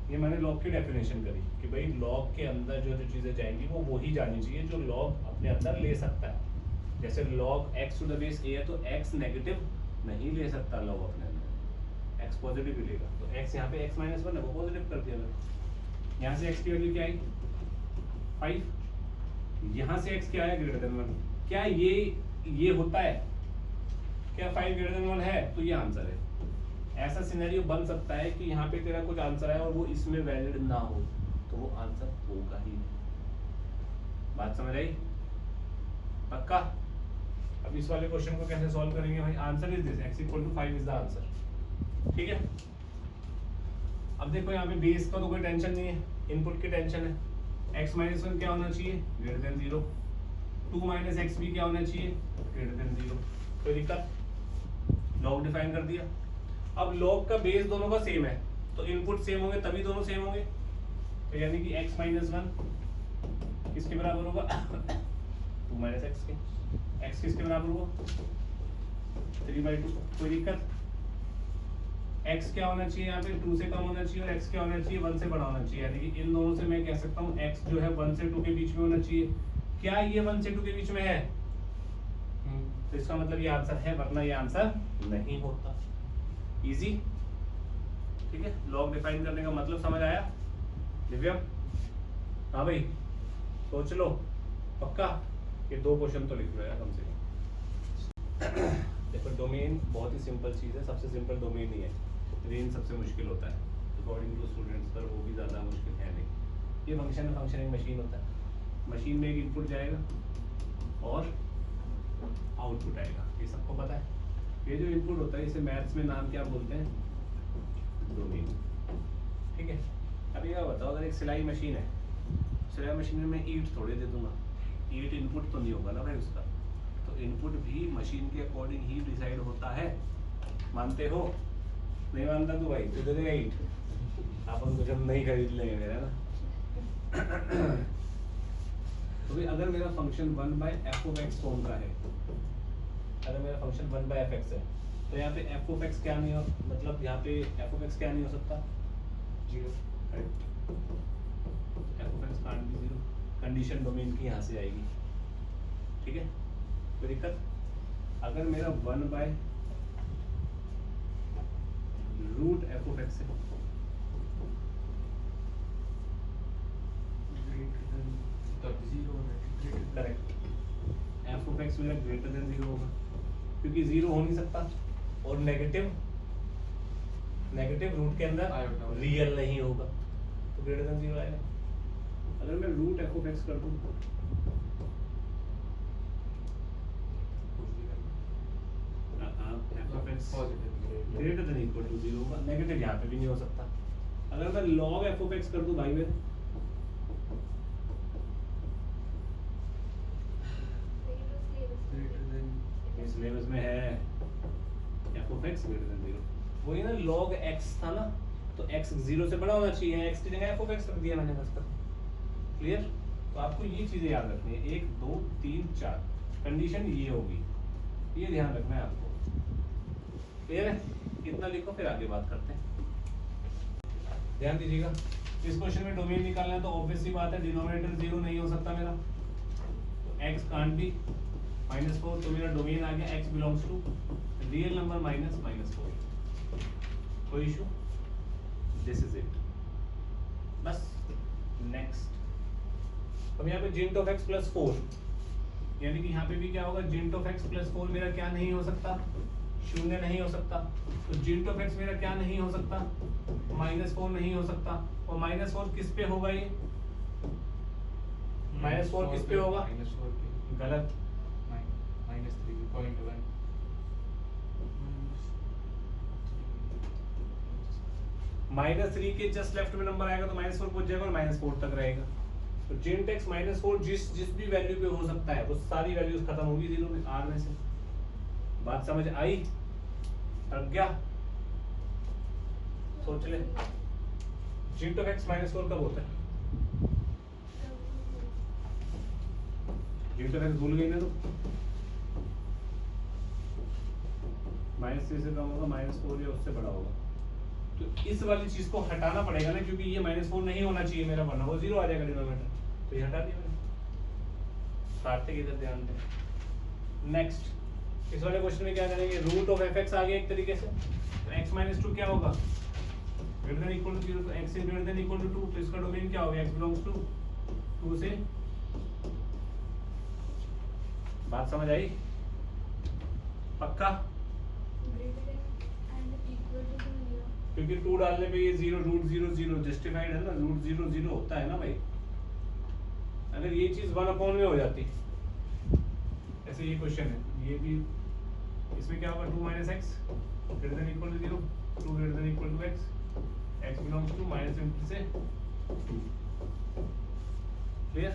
ये मैंने लॉग की डेफिनेशन करी कि भाई लॉग के अंदर जो जो चीज़ें जाएंगी वो वही जानी चाहिए जो लॉग अपने अंदर ले सकता है। जैसे log x to the base a है तो एक्स नेगेटिव नहीं ले सकता लॉग अपने अंदर, एक्स पॉजिटिव ही लेगा। तो एक्स यहाँ पे एक्स माइनस 1 है, वो पॉजिटिव कर दिया मैंने। यहाँ से एक्स की वैल्यू क्या आई? 5। यहाँ से एक्स क्या आया? Greater than 1। क्या ये होता है? क्या 5 ग्रेटर देन 1 है? तो ये आंसर है। ऐसा सिनेरियो बन सकता है कि यहाँ पे तेरा कुछ आंसर है और वो इसमें वैलिड ना हो, तो वो आंसर होगा ही नहीं। बात समझ आई? पक्का? अब इस वाले क्वेश्चन को कैसे सॉल्व करेंगे भाई? Answer is this, x equal to 5 is the answer. ठीक है? अब देखो यहाँ पे बेस का तो कोई टेंशन नहीं है, इनपुट की टेंशन है। x माइनस 1 क्या होना चाहिए? Greater than 0। 2 माइनस एक्स भी क्या होना चाहिए? Greater than 0। कोई दिक्कत? लॉग डिफाइन कर दिया। अब लॉग का बेस दोनों का सेम है, तो इनपुट सेम होंगे तभी दोनों सेम होंगे। तो यानी कि x माइनस 1 किसके बराबर होगा? 2 माइनस एक्स के। x किसके बराबर होगा? 3/2। कोई दिक्कत? x क्या होना चाहिए यहाँ पे? 2 से कम होना चाहिए, और x क्या होना चाहिए? 1 से बड़ा होना चाहिए। यानी कि इन दोनों से मैं कह सकता हूँ x जो है 1 से 2 के बीच में होना चाहिए। क्या ये 1 से 2 के बीच में है? तो इसका मतलब ये आंसर है, वरना ये आंसर नहीं होता। इजी? ठीक है? लॉग डिफाइन करने का मतलब समझ आया दिव्यम? हाँ भाई, सोच लो, पक्का? ये 2 क्वेश्चन तो लिख लो यार कम से कम। देखो डोमेन बहुत ही सिंपल चीज़ है, सबसे सिंपल डोमेन ही है। रेंज सबसे मुश्किल होता है अकॉर्डिंग टू स्टूडेंट्स, पर वो भी ज़्यादा मुश्किल है नहीं। ये फंक्शन एक मशीन होता है, मशीन में एक इनपुट जाएगा और आउटपुट आएगा, ये सबको पता है। ये जो इनपुट होता है इसे मैथ्स में नाम क्या बोलते हैं? डोमेन। ठीक है? अब ये बताओ, अगर एक सिलाई मशीन है, सिलाई मशीन में मैं ईंट थोड़े दे दूंगा, ईंट इनपुट तो नहीं होगा ना भाई उसका, तो इनपुट भी मशीन के अकॉर्डिंग ही डिसाइड होता है। मानते हो? नहीं मानता तो भाई तू दे देगा ईंट, अपन कुछ हम नहीं खरीद लेंगे मेरा ना। तो भाई अगर मेरा फंक्शन 1/f(x) कौन का है? अगर मेरा फंक्शन 1/f(x) है तो यहाँ पे f(x) क्या नहीं हो, मतलब यहाँ पे f(x) क्या नहीं हो सकता? 0। f(x) can't be 0। Condition domain की यहाँ से आएगी। ठीक है? कोई दिक्कत? अगर मेरा 1/√f(x) है, तब 0 होना है। करेक्ट, f(x) मेरा ग्रेटर देन 0 होगा, क्योंकि 0 हो नहीं सकता और नेगेटिव नेगेटिव रूट के अंदर आयोटा होगा। रियल नहीं होगा तो ग्रेटर देन 0 आएगा। अगर मैं रूट एफ ऑफ एक्स कर दूं f of x positive greater than equal to 0 होगा, नेगेटिव यहाँ पे भी नहीं हो सकता। अगर मैं log एफ ऑफ एक्स कर दूं भाई मेरे ये सिलेबस में है F of x greater than 0, वही ना log x था ना, तो x 0 से बड़ा होना चाहिए, x की जगह एफ ऑफ एक्स रख दिया मैंने बस कर। क्लियर? तो आपको ये चीजें याद रखनी है, 1 2 3 4 कंडीशन ये होगी, ये ध्यान रखना है आपको। क्लियर है? इतना लिखो फिर आगे बात करते हैं। ध्यान दीजिएगा, इस क्वेश्चन में डोमेन निकालना है तो ऑब्वियस सी बात है डिनोमिनेटर 0 नहीं हो सकता मेरा, तो x कांट बी -4, तो मेरा डोमेन आ गया x belongs to real number -4। कोई इशू? दिस इज इट, बस। नेक्स्ट, अब यहाँ पे जिंट ऑफ x प्लस 4, यानी कि यहाँ पे भी क्या होगा, जिंट ऑफ x प्लस 4 मेरा क्या नहीं हो सकता, शून्य नहीं हो सकता। तो जिंट ऑफ x मेरा क्या नहीं हो सकता, -4 नहीं हो सकता। और -4 किस पे होगा, ये -4 किस पे होगा, -4 गलत, -3.1 -3 के जस्ट लेफ्ट में नंबर आएगा तो -4 पहुंच जाएगा और -4 तक रहेगा। तो जिंट x -4 जिस भी वैल्यू पे हो सकता है वो सारी वैल्यूज खत्म होगी 0 में, r में से। बात समझ आई? अड़ गया? सोच ले, जिंट ऑफ x -4 कब होता है? जिंट ऑफ x भूल गई ना तो -3 से कम होगा, -4 या उससे बड़ा होगा। तो इस वाली चीज को हटाना पड़ेगा ना, क्योंकि ये -4 नहीं होना चाहिए मेरा, वरना वो 0 आ जाएगा डिनोमिनेटर, तो ये हटा दिया मैंने। कार्तिक इधर ध्यान दें। नेक्स्ट, इस वाले क्वेश्चन में क्या करेंगे, रूट ऑफ एफ एक्स आ गया एक तरीके से, तो x -2 क्या होगा, ग्रेटर देन इक्वल टू 0, तो x is greater than equal to 2, तो इसका डोमेन क्या होगा, x बिलोंग्स टू 2 से। बात समझ आई? पक्का? क्योंकि 2 डालने पे ये 0 √0 जस्टिफाइड है ना, √0 होता है ना भाई। अगर ये चीज 1 में हो जाती, ऐसे ये क्वेश्चन है, ये भी इसमें क्या होगा, 2 - x greater than equal to 0, 2 greater than equal to x belongs to -∞ से 2। क्लियर?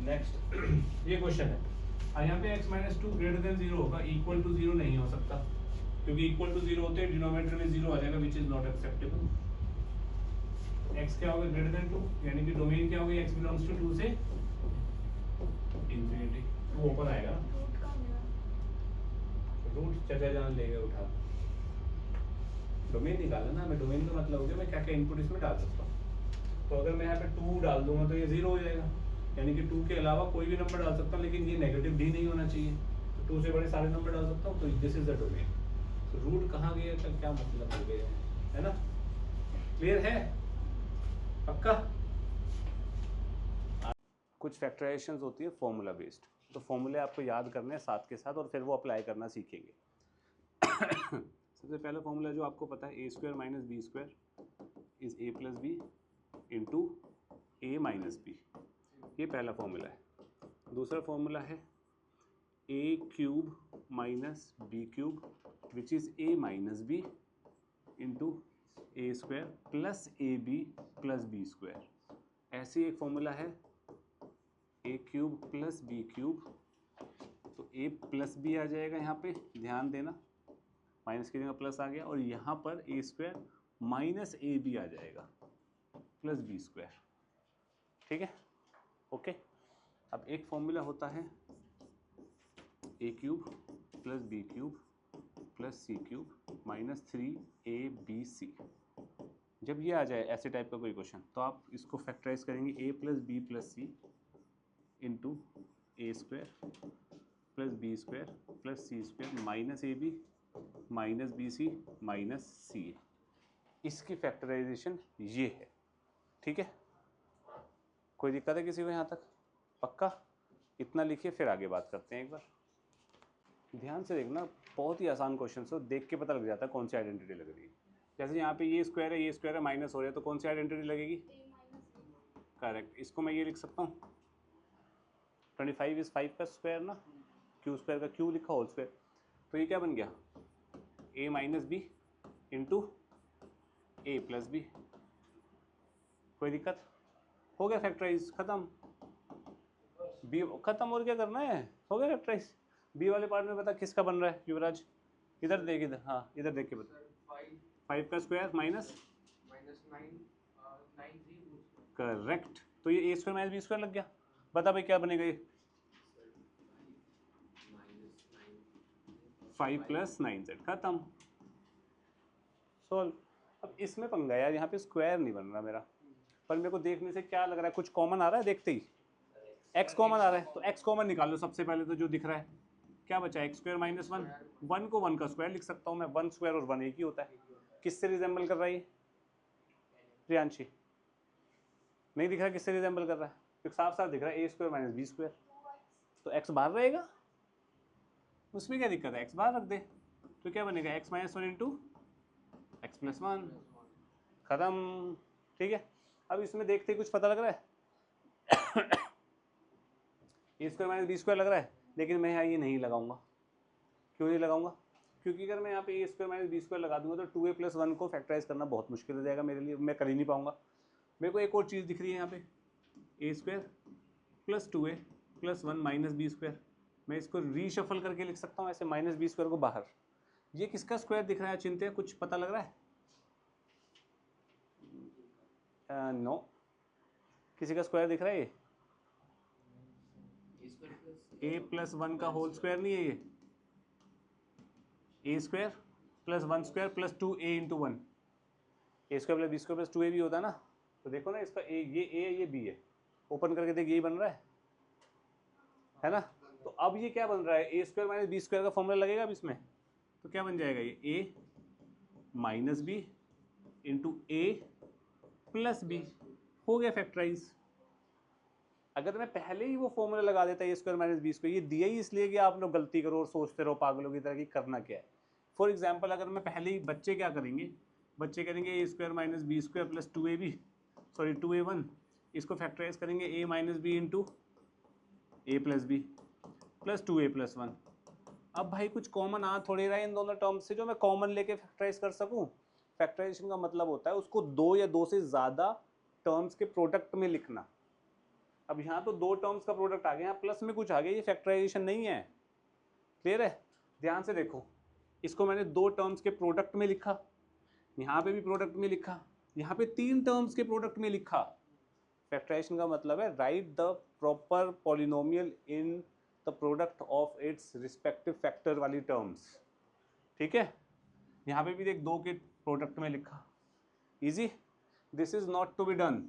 नेक्स्ट, ये क्वेश्चन है, और यहाँ पे x -2 ग्रेटर देन 0 होगा, इक्वल टू 0 नहीं हो सकता, क्योंकि इक्वल टू 0 होते हैं डिनोमिनेटर में 0 आ जाएगा, which is not acceptable. x क्या होगा, ग्रेटर देन 2, यानी कि डोमेन क्या होगा, x बिलोंग्स टू 2 से इंफिनिटी, 2 ओपन आएगा ना, रूट चचा जान लेगा उठा। डोमेन निकाला ना हमें, डोमेन का मतलब हो गया मैं क्या क्या इनपुट इसमें डाल सकता हूँ। तो अगर मैं यहाँ पे 2 डाल दूंगा तो ये 0 हो जाएगा, यानी कि 2 के अलावा कोई भी नंबर डाल सकता हूँ, लेकिन ये नेगेटिव भी नहीं होना चाहिए, तो 2 से बड़े सारे नंबर डाल सकता हूँ, तो दिस इज द डोमेन। तो रूट कहाँ गया का क्या मतलब हो गया है ना? क्लियर है? पक्का? कुछ फैक्टराइजेशंस होती है फॉर्मूला बेस्ड, तो फॉर्मूले आपको याद करने हैं साथ के साथ, और फिर वो अप्लाई करना सीखेंगे। सबसे पहला फॉर्मूला जो आपको पता है, a² - b² is a + b into a - b, ये पहला फॉर्मूला है। दूसरा फॉर्मूला है a³ - b³ which is a - b into a² plus ab plus b²। ऐसे एक फॉर्मूला है a³ प्लस b³, तो a प्लस b आ जाएगा, यहाँ पे ध्यान देना, माइनस की जगह प्लस आ गया, और यहाँ पर a² माइनस ab आ जाएगा प्लस b²। ठीक है? ओके। अब एक फॉर्मूला होता है a³ plus b³ plus c³ minus 3abc। जब ये आ जाए ऐसे टाइप का कोई क्वेश्चन, तो आप इसको फैक्टराइज करेंगे a plus b plus c into a² plus b² plus c² minus ab minus bc minus ca। इसकी फैक्टराइजेशन ये है। ठीक है? कोई दिक्कत है किसी को यहाँ तक? पक्का? इतना लिखिए, फिर आगे बात करते हैं। एक बार ध्यान से देखना, बहुत ही आसान क्वेश्चन है, देख के पता लग जाता है कौन सी आइडेंटिटी लग रही है। जैसे यहाँ पे ये स्क्वायर है, ये स्क्वायर है, माइनस हो रहा है, तो कौन सी आइडेंटिटी लगेगी? A minus B. करेक्ट। इसको मैं ये लिख सकता हूँ 25 इज 5 का स्क्वायर ना, क्यू स्क्वायर का क्यू लिखा होल स्क्वायर, तो ये क्या बन गया? a minus b into a plus b. कोई दिक्कत? हो गया फैक्टराइज, खत्म। बी खत्म, और क्या करना है, हो गया फैक्टराइज। बी वाले पार्ट में बता किसका बन रहा है युवराज? इधर देख, इधर, हाँ इधर देख के बता। 5 का स्क्वायर माइनस 9 करेक्ट, तो ये a square minus b square लग गया। बता भाई क्या बनेगा ये? 5 प्लस 9z, खत्म, सोल्व। अब इसमें पंगा यार, यहाँ पे स्क्वायर नहीं बन रहा मेरा, पर मेरे को देखने से क्या लग रहा है, कुछ कॉमन आ रहा है देखते ही। x कॉमन आ रहा है, तो x कॉमन निकालो सबसे पहले, तो जो दिख रहा है क्या बचा? एक्स स्क्वायर माइनस 1, 1 को 1 का स्क्वायर लिख सकता हूँ मैं, 1 स्क्वायर और 1 एक ही होता है। किससे रिजेंबल कर रहा है ये प्रियांशी? नहीं दिख रहा किससे रिजेंबल कर रहा है? तो साफ साफ दिख रहा है a square minus b square, तो x बाहर रहेगा, उसमें क्या दिक्कत है, x बाहर रख दे, तो क्या बनेगा? x minus 1 into x plus 1, खत्म। ठीक है, अब इसमें देखते ही कुछ पता लग रहा है a square minus b square लग रहा है, लेकिन मैं यहाँ ये नहीं लगाऊंगा। क्यों नहीं लगाऊंगा? क्योंकि अगर मैं यहाँ पे a square minus b square लगा दूंगा तो 2a प्लस 1 को फैक्टराइज करना बहुत मुश्किल हो जाएगा मेरे लिए, मैं कर ही नहीं पाऊंगा। मेरे को एक और चीज़ दिख रही है यहाँ पे, a square plus 2a plus 1 minus b square, मैं इसको रीशफल करके लिख सकता हूँ ऐसे, माइनस बी स्क्वायर को बाहर। ये किसका स्क्वायर दिख रहा है चिंते, कुछ पता लग रहा है? नो, किसी का स्क्वायर दिख रहा है? ये ए प्लस 1 का होल स्क्वायर नहीं है ये, a square plus 1 square plus 2a into 1, a square plus b square plus 2a भी होता है ना, तो देखो ना इसका ए, ये a है ये b है, ओपन करके देख यही बन रहा है ना। तो अब ये क्या बन रहा है? A square minus b square का फॉर्मूला लगेगा अब इसमें, तो क्या बन जाएगा ये? ए minus b into a plus B, हो गया फैक्टराइज। अगर मैं पहले ही वो फॉर्मूला लगा देता ए स्क्वायर माइनस बी स्क्वायर, ये दिया ही इसलिए कि आप लोग गलती करो और सोचते रहो पागलों की तरह कि करना क्या है। फॉर एग्जाम्पल अगर मैं पहले ही, बच्चे क्या करेंगे, बच्चे करेंगे a square minus b square plus 2ab, sorry 2a1, इसको फैक्टराइज करेंगे a minus b into a plus b plus 2a plus 1। अब भाई कुछ कॉमन आ थोड़े रहा है इन दोनों टर्म से जो मैं कॉमन लेके फैक्टराइज कर सकूं। फैक्टराइजेशन का मतलब होता है उसको दो या दो से ज़्यादा टर्म्स के प्रोडक्ट में लिखना। अब यहाँ तो दो टर्म्स का प्रोडक्ट आ गया, यहाँ प्लस में कुछ आ गया, ये फैक्टराइजेशन नहीं है। क्लियर है? ध्यान से देखो, इसको मैंने दो टर्म्स के प्रोडक्ट में लिखा, यहाँ पे भी प्रोडक्ट में लिखा, यहाँ पे तीन टर्म्स के प्रोडक्ट में लिखा। फैक्टराइजेशन का मतलब है right the proper polynomial in the product of its respective factor वाली टर्म्स। ठीक है, यहाँ पे भी देख दो के प्रोडक्ट में लिखा, easy. This is not to be done,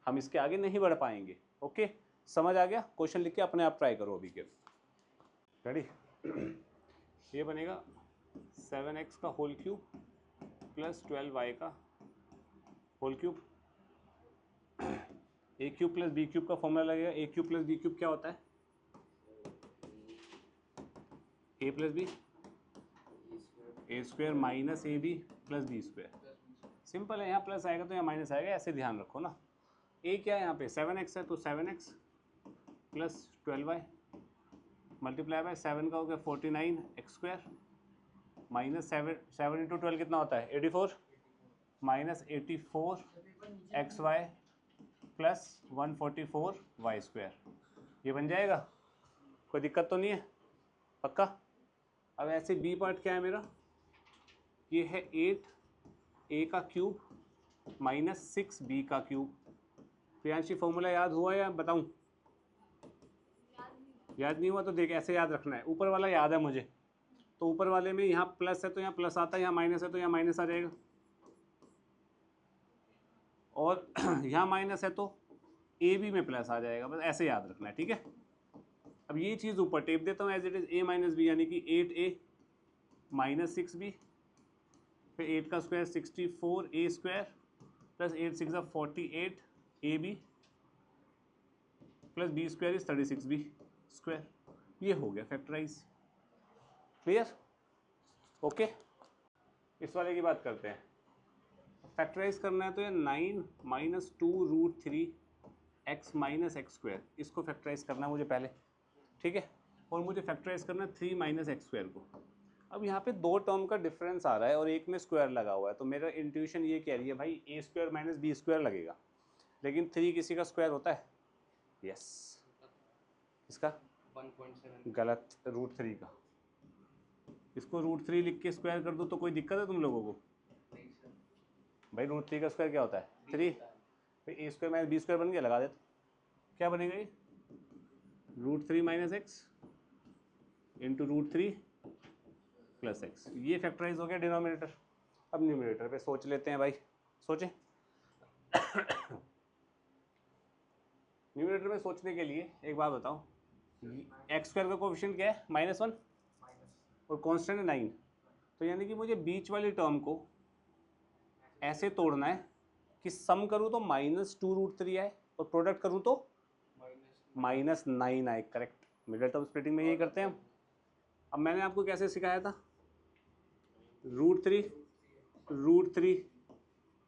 हम इसके आगे नहीं बढ़ पाएंगे। ओके, समझ आ गया? क्वेश्चन लिख के अपने आप ट्राई करो अभी के। रेडी? ये बनेगा 7x का होल क्यूब प्लस 12y का whole cube. A cube plus b cube का फॉर्मूला लगेगा। A cube plus b cube क्या होता है? A plus b, a square minus a b plus b square. Simple है, यहाँ प्लस आएगा तो यहाँ माइनस आएगा, ऐसे ध्यान रखो ना। ए क्या है यहाँ पे? 7x है, तो 7x plus 12y multiply by 7 का हो गया 49 एक्स स्क्वायर माइनस 7 इंटू 12 कितना होता है? 84 minus 84 x y plus 144 y square. ये बन जाएगा, कोई दिक्कत तो नहीं है? पक्का? अब ऐसे बी पार्ट क्या है मेरा? ये है 8 ए का क्यूब माइनस 6 बी का क्यूब। प्रियांशी फॉर्मूला याद हुआ या बताऊं? याद नहीं हुआ तो देख, ऐसे याद रखना है। ऊपर वाला याद है मुझे, तो ऊपर वाले में यहाँ प्लस है तो यहाँ प्लस आता है, यहाँ माइनस है तो यहाँ माइनस आ जाएगा, और यहाँ माइनस है तो ए बी में प्लस आ जाएगा। बस ऐसे याद रखना है, ठीक है? अब ये चीज़ ऊपर टेप देता हूँ as it is, a minus b यानी कि 8a माइनस 6b, फिर 8 का square 64 a square plus 8 6 48 a b plus b square is 36b square. ये हो गया फैक्टराइज। क्लियर? ओके, इस वाले की बात करते हैं। फैक्टराइज करना है तो ये 9 minus 2√3 x minus x square, इसको फैक्टराइज करना है मुझे पहले, ठीक है। और मुझे फैक्टराइज करना है 3 माइनस एक्स स्क्वायर को। अब यहाँ पे दो टर्म का डिफरेंस आ रहा है और एक में स्क्वायर लगा हुआ है, तो मेरा इंट्यूशन ये कह रही है भाई ए स्क्वायर माइनस बी स्क्वायर लगेगा, लेकिन 3 किसी का स्क्वायर होता है? यस। इसका 1.7 गलत, √3 का। इसको √3 लिख के स्क्वायर कर दो तो कोई दिक्कत है तुम लोगों को? नहीं सर। भाई √3 का स्क्वायर क्या होता है? 3। फिर ए स्क्वायर माइनस बी स्क्वायर बन गया, लगा देते। क्या बनेगा ये? √3 minus x into √3 plus x. ये फैक्टराइज हो गया डिनोमिनेटर। अब न्यूमिनेटर पे सोच लेते हैं भाई, सोचें। न्यूमिनेटर में सोचने के लिए एक बात बताओ, एक्स स्क्वायर का कोफिशिएंट क्या है? -1 और कांस्टेंट है 9। तो यानी कि मुझे बीच वाली टर्म को ऐसे तोड़ना है कि सम करूँ तो -2√3 आए और प्रोडक्ट करूँ तो -9 आए। करेक्ट, मिडिल टर्म स्प्लिटिंग में यही करते हैं हम। अब मैंने आपको कैसे सिखाया था? √3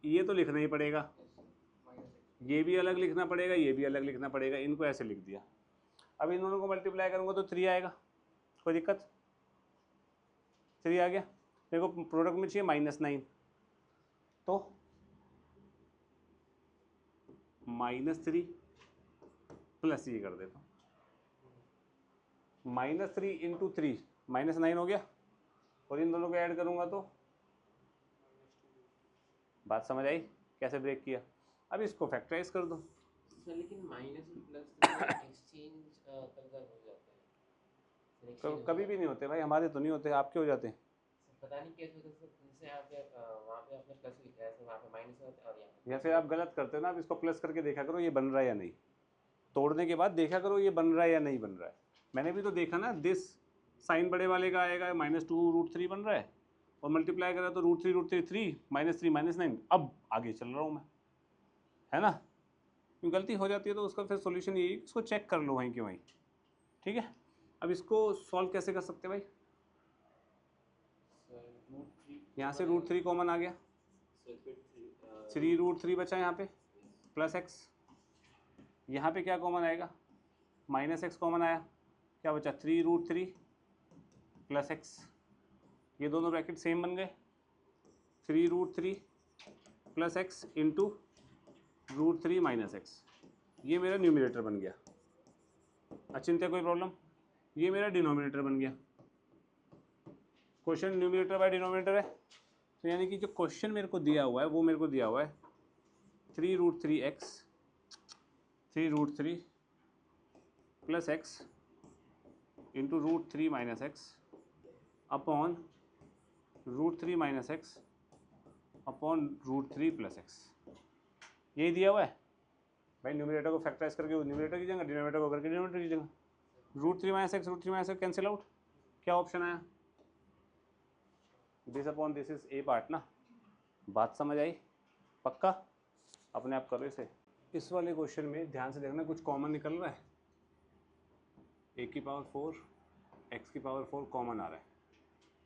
ये तो लिखना ही पड़ेगा, ये भी अलग लिखना पड़ेगा, ये भी अलग लिखना पड़ेगा, इनको ऐसे लिख दिया। अब इन दोनों को मल्टीप्लाई करूँगा तो 3 आएगा, कोई दिक्कत? 3 आ गया। मेरे को प्रोडक्ट में चाहिए -9, तो -3 प्लस ये कर देता हूँ, -3 इंटू 3 -9 हो गया, और इन दोनों को ऐड करूँगा तो बात समझ आई कैसे ब्रेक किया? अब इसको फैक्टराइज कर दो। सर लेकिन माइनस में प्लस एक्सचेंज कब तक हो जाता है? Exchange कभी भी नहीं होते भाई, हमारे तो नहीं होते, आपके हो जाते हैं। सर पता नहीं कैसे होता है सर। जैसे यहाँ पे वहाँ पे आपने प्लस लिखा है, सर वहाँ पे माइनस होता है और यहाँ पे या फिर आप गलत करते हो ना। अब इसको प्लस करके देखा करो ये बन रहा है या नहीं, तोड़ने के बाद देखा करो ये बन रहा है या नहीं बन रहा है। मैंने भी तो देखा ना, दिस साइन बड़े वाले का आएगा -2√3 बन रहा है, और मल्टीप्लाई करा तो √3 3 -3 -9। अब आगे चल रहा हूँ मैं, है ना। क्यों गलती हो जाती है तो उसका फिर सॉल्यूशन यही, इसको चेक कर लो वहीं के वहीं, ठीक है। अब इसको सॉल्व कैसे कर सकते हैं भाई? यहाँ से √3 कॉमन आ गया, 3√3 बचा यहाँ पे, प्लस एक्स। यहाँ पे क्या कॉमन आएगा? -x कॉमन आया, क्या बचा? 3√3 प्लस एक्स। ये दोनों ब्रैकेट सेम बन गए, 3√3 plus x into √3 minus x. ये मेरा न्यूमिनेटर बन गया। अचिंत्य कोई प्रॉब्लम? ये मेरा डिनोमिनेटर बन गया। क्वेश्चन न्यूमिनेटर बाय डिनोमिनेटर है, तो यानी कि जो क्वेश्चन मेरे को दिया हुआ है वो मेरे को दिया हुआ है 3√3 plus x into √3 minus x upon √3 minus x upon √3 plus x. यही दिया हुआ है भाई। न्यूमिनेटर को फैक्टराइज करके न्यूमिनेटर की जगह, डिनोमिनेटर को करके डिनोमिनेटर की जगह। √3 माइनस एक्स कैंसिल आउट। क्या ऑप्शन आया? This upon this is a part ना। बात समझ आई? पक्का? अपने आप करो इसे। इस वाले क्वेश्चन में ध्यान से देखना, कुछ कॉमन निकल रहा है। a⁴ x⁴ कॉमन आ रहा है।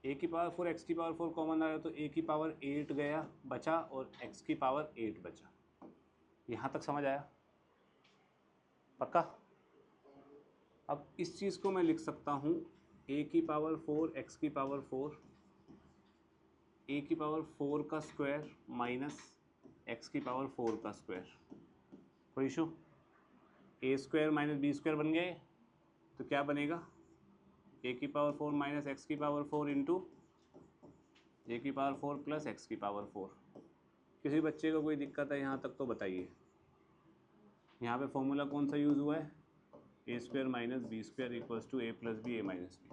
a⁴ x⁴ कॉमन आ रहा है तो a⁸ गया बचा और x⁸ बचा। यहाँ तक समझ आया? पक्का? अब इस चीज़ को मैं लिख सकता हूँ a⁴ x⁴ a⁴ का स्क्वायर माइनस x⁴ का स्क्वायर। कोई इशू? a² माइनस b² बन गए, तो क्या बनेगा? a⁴ minus x⁴ into a⁴ plus x⁴। किसी बच्चे को कोई दिक्कत है यहाँ तक तो बताइए। यहाँ पे फॉर्मूला कौन सा यूज़ हुआ है? a² minus b² equals to a plus b a minus b.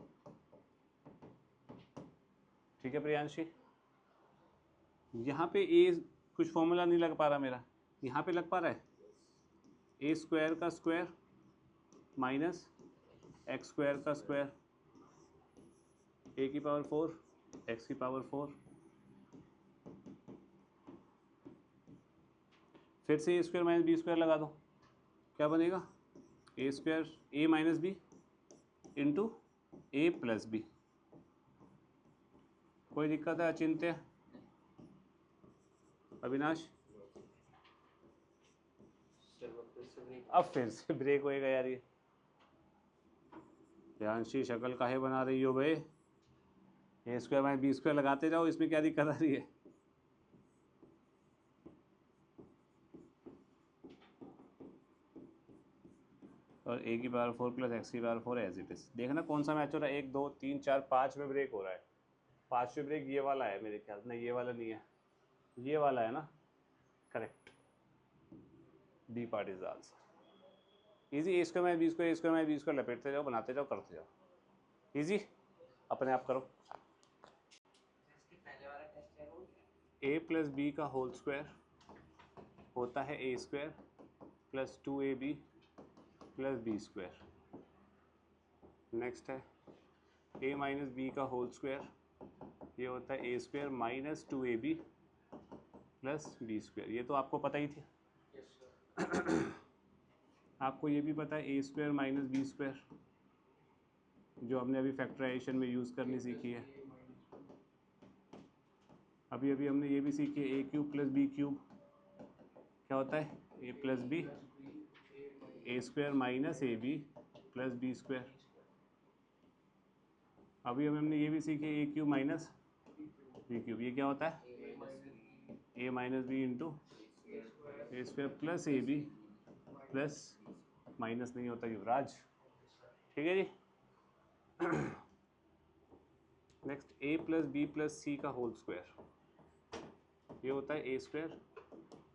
ठीक है प्रियांशी? यहाँ पे a कुछ फॉर्मूला नहीं लग पा रहा मेरा, यहाँ पे लग पा रहा है। a² का स्क्वायर माइनस x² का स्क्वायर a⁴ x⁴। फिर से a² माइनस b² लगा दो, क्या बनेगा? a² a minus b into a plus b. कोई दिक्कत है अचिंत्य? अविनाश सर वो फिर से ब्रेक अब फिर से ब्रेक होएगा यार ये। ध्यानशी शक्ल काहे बना रही हो भाई? ए स्क्वायर माइनस बी स्क्वायर लगाते जाओ, इसमें क्या दिक्कत आ रही है? और ए की पावर 4 प्लस एक्स की पावर 4 एज इट इज। देखना कौन सा मैच हो रहा है, 1 2 3 4 5 में ब्रेक हो रहा है। 5वें ब्रेक ये वाला है मेरे ख्याल, नहीं ये वाला नहीं है, ये वाला है ना, correct. D part is answer. Easy. A square minus b square, a square minus b square लपेटते जाओ, बनाते जाओ, करते जाओ, इजी, अपने आप करो। इसके पहले वाला टेस्ट है हो गया। ए प्लस बी का होल स्क्वायर होता है a square plus 2ab plus b square. Next है ए माइनस बी का होल स्क्वायर, ये होता है a square minus 2ab plus b square. ये तो आपको पता ही थी। Yes sir. आपको ये भी पता है a square minus b square, जो हमने अभी फैक्टराइजेशन में यूज़ करनी सीखी है। अभी अभी हमने ये भी सीखी है, a cube plus b cube क्या होता है, a plus b, a square minus a b plus b square. अभी हमने ये भी सीखी है, a cube minus b cube, ये क्या होता है, a minus b into a square plus a b plus, minus नहीं होता युवराज, ठीक है ji. Next a plus b plus c का होल स्क्वायर, ये होता है a square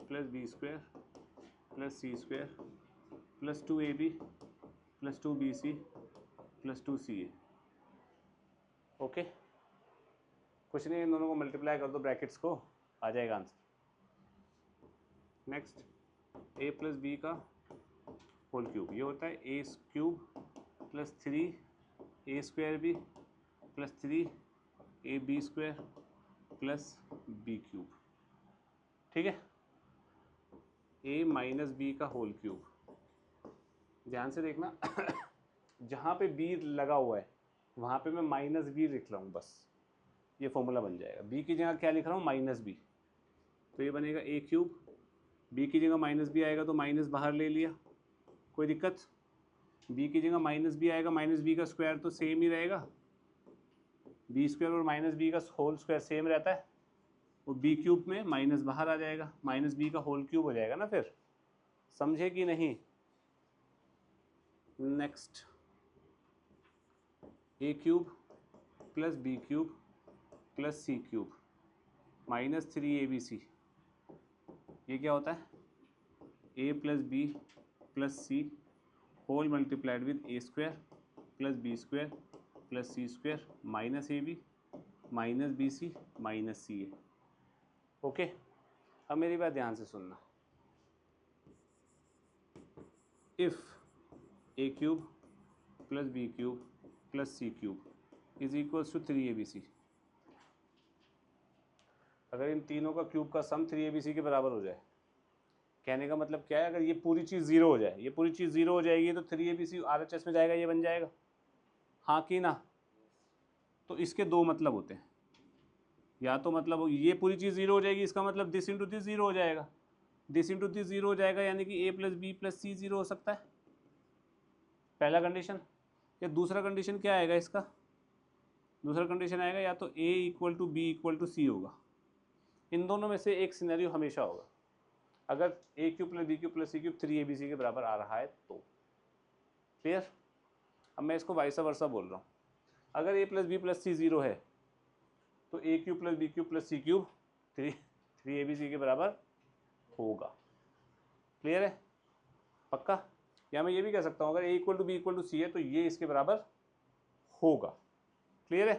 plus b square plus c square plus 2ab plus 2bc plus 2ca। Okay, कुछ नहीं, इन दोनों को मल्टीप्लाई कर दो ब्रैकेट्स को, आ जाएगा answer. Next a plus b का होल क्यूब, ये होता है a cube plus 3 a square b plus 3 a b square plus b cube, ठीक है। ए माइनस बी का होल क्यूब, ध्यान से देखना जहाँ पे बी लगा हुआ है वहाँ पे मैं माइनस बी लिख रहा हूँ, बस ये फॉर्मूला बन जाएगा। बी की जगह क्या लिख रहा हूँ, माइनस बी, तो ये बनेगा ए क्यूब, बी की जगह माइनस बी आएगा तो माइनस बाहर ले लिया, कोई दिक्कत। बी की जगह माइनस बी आएगा, माइनस बी का स्क्वायर तो सेम ही रहेगा, बी स्क्वायर और माइनस बी का होल स्क्वायर सेम रहता है, और बी क्यूब में माइनस बाहर आ जाएगा, माइनस बी का होल क्यूब हो जाएगा ना, फिर समझे कि नहीं। Next a cube plus b cube plus c cube minus 3abc, ये क्या होता है, a plus b plus c whole multiplied with a square plus b square plus c square minus a b minus b c minus c a. Okay, अब मेरी बात ध्यान से सुनना। If a cube plus b cube plus c cube is equals to 3abc, अगर इन तीनों का cube का सम 3abc के बराबर हो जाए, कहने का मतलब क्या है, अगर ये पूरी चीज़ ज़ीरो हो जाए, ये पूरी चीज़ ज़ीरो हो जाएगी तो 3abc RHS में जाएगा, ये बन जाएगा, हाँ कि ना। तो इसके दो मतलब होते हैं, या तो मतलब ये पूरी चीज़ ज़ीरो हो जाएगी, इसका मतलब दिस इंटू दिस ज़ीरो हो जाएगा, दिस इंटू दिस ज़ीरो हो जाएगा, यानी कि ए plus b plus c zero हो सकता है, पहला कंडीशन। या दूसरा कंडीशन क्या आएगा इसका, दूसरा कंडीशन आएगा या तो a equal to b equal to c होगा, इन दोनों में से एक सिनेरियो हमेशा होगा। अगर a cube plus b cube plus c cube 3abc के बराबर आ रहा है तो, क्लियर। अब मैं इसको वाइस वर्सा बोल रहा हूँ, अगर a plus b plus c zero है तो a cube plus b cube plus c cube 3abc के बराबर होगा, क्लियर है, पक्का। या मैं ये भी कह सकता हूँ, अगर a equal to b equal to c है तो ये इसके बराबर होगा, क्लियर है।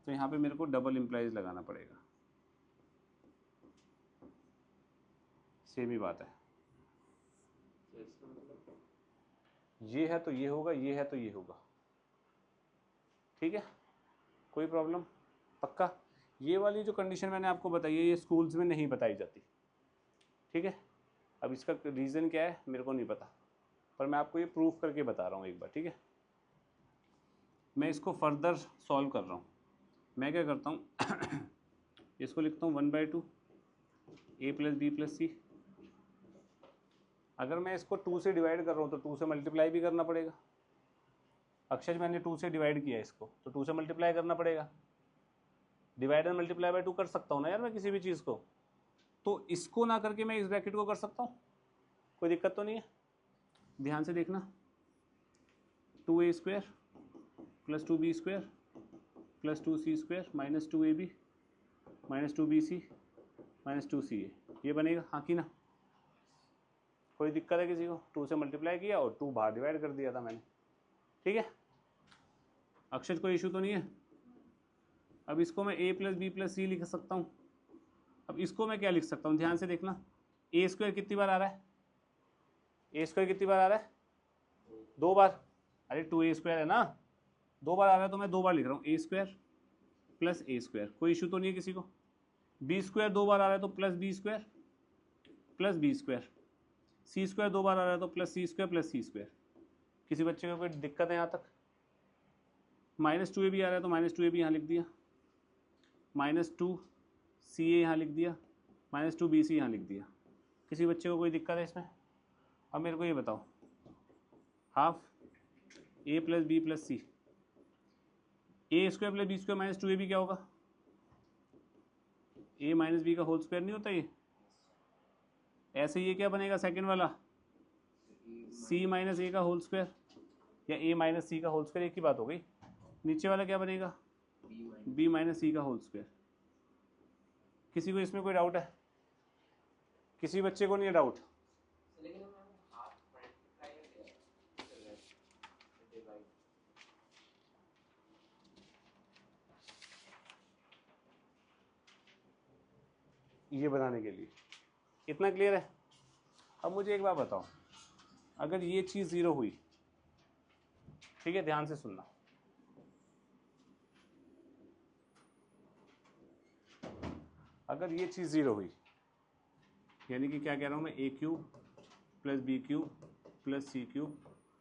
तो यहाँ पे मेरे को डबल इम्प्लाइज लगाना पड़ेगा, सेम ही बात है, तो इसका मतलब ये है तो ये होगा, ये है तो ये होगा, ठीक है, कोई प्रॉब्लम, पक्का। ये वाली जो कंडीशन मैंने आपको बताई है ये स्कूल्स में नहीं बताई जाती, ठीक है। अब इसका रीज़न क्या है मेरे को नहीं पता, पर मैं आपको ये प्रूफ करके बता रहा हूँ एक बार, ठीक है। मैं इसको फर्दर सॉल्व कर रहा हूँ। मैं क्या करता हूँ इसको लिखता हूँ 1/2 ए प्लस बी प्लस सी। अगर मैं इसको 2 से डिवाइड कर रहा हूँ तो 2 से मल्टीप्लाई भी करना पड़ेगा। अक्षर मैंने 2 से डिवाइड किया इसको तो 2 से मल्टीप्लाई करना पड़ेगा। डिवाइड एंड मल्टीप्लाई बाय 2 कर सकता हूँ ना यार मैं किसी भी चीज़ को, तो इसको ना करके मैं इस ब्रैकेट को कर सकता हूँ, कोई दिक्कत तो नहीं है। ध्यान से देखना, 2a² plus 2b² plus 2c² minus 2ab minus 2bc minus 2ca, ये बनेगा हाँ कि ना? कोई दिक्कत है किसी को? 2 से मल्टीप्लाई किया और 2 बाहर डिवाइड कर दिया था मैंने, ठीक है। अक्षर कोई इशू तो नहीं है। अब इसको मैं a प्लस बी प्लस सी लिख सकता हूँ। अब इसको मैं क्या लिख सकता हूँ, ध्यान से देखना, a² कितनी बार आ रहा है? a² कितनी बार आ रहा है? 2 बार। अरे 2a² है ना, 2 बार आ रहा है तो मैं 2 बार लिख रहा हूँ, a² प्लस a²। कोई इशू तो नहीं है किसी को? b² 2 बार आ रहा है तो plus b² plus b²। c² 2 बार आ रहा है तो प्लस c² प्लस c²। किसी बच्चे को कोई दिक्कत है यहाँ तक? माइनस 2ab आ रहा है तो माइनस 2ab यहाँ लिख दिया, माइनस 2ca यहाँ लिख दिया, माइनस 2bc यहाँ लिख दिया। किसी बच्चे को कोई दिक्कत है इसमें? अब मेरे को ये बताओ, half a plus b plus c, a² plus b² minus 2ab क्या होगा? a माइनस बी का होल स्क्वायर नहीं होता ये? ऐसे ये क्या बनेगा सेकंड वाला? c माइनस a का होल स्क्वायर या a माइनस सी का होल स्क्वायर, एक ही बात हो गई। नीचे वाला क्या बनेगा? b माइनस सी का होल स्क्वायर। किसी को इसमें कोई डाउट है? किसी बच्चे को नहीं है डाउट? लेकिन हम हाफ मल्टीप्लाई कर रहे हैं डिवाइड। ये बनाने के लिए इतना क्लियर है? अब मुझे एक बात बताओ, अगर ये चीज़ 0 हुई, ठीक है, ध्यान से सुनना, अगर ये चीज़ 0 हुई, यानी कि क्या कह रहा हूँ मैं, a³ plus b³ plus c³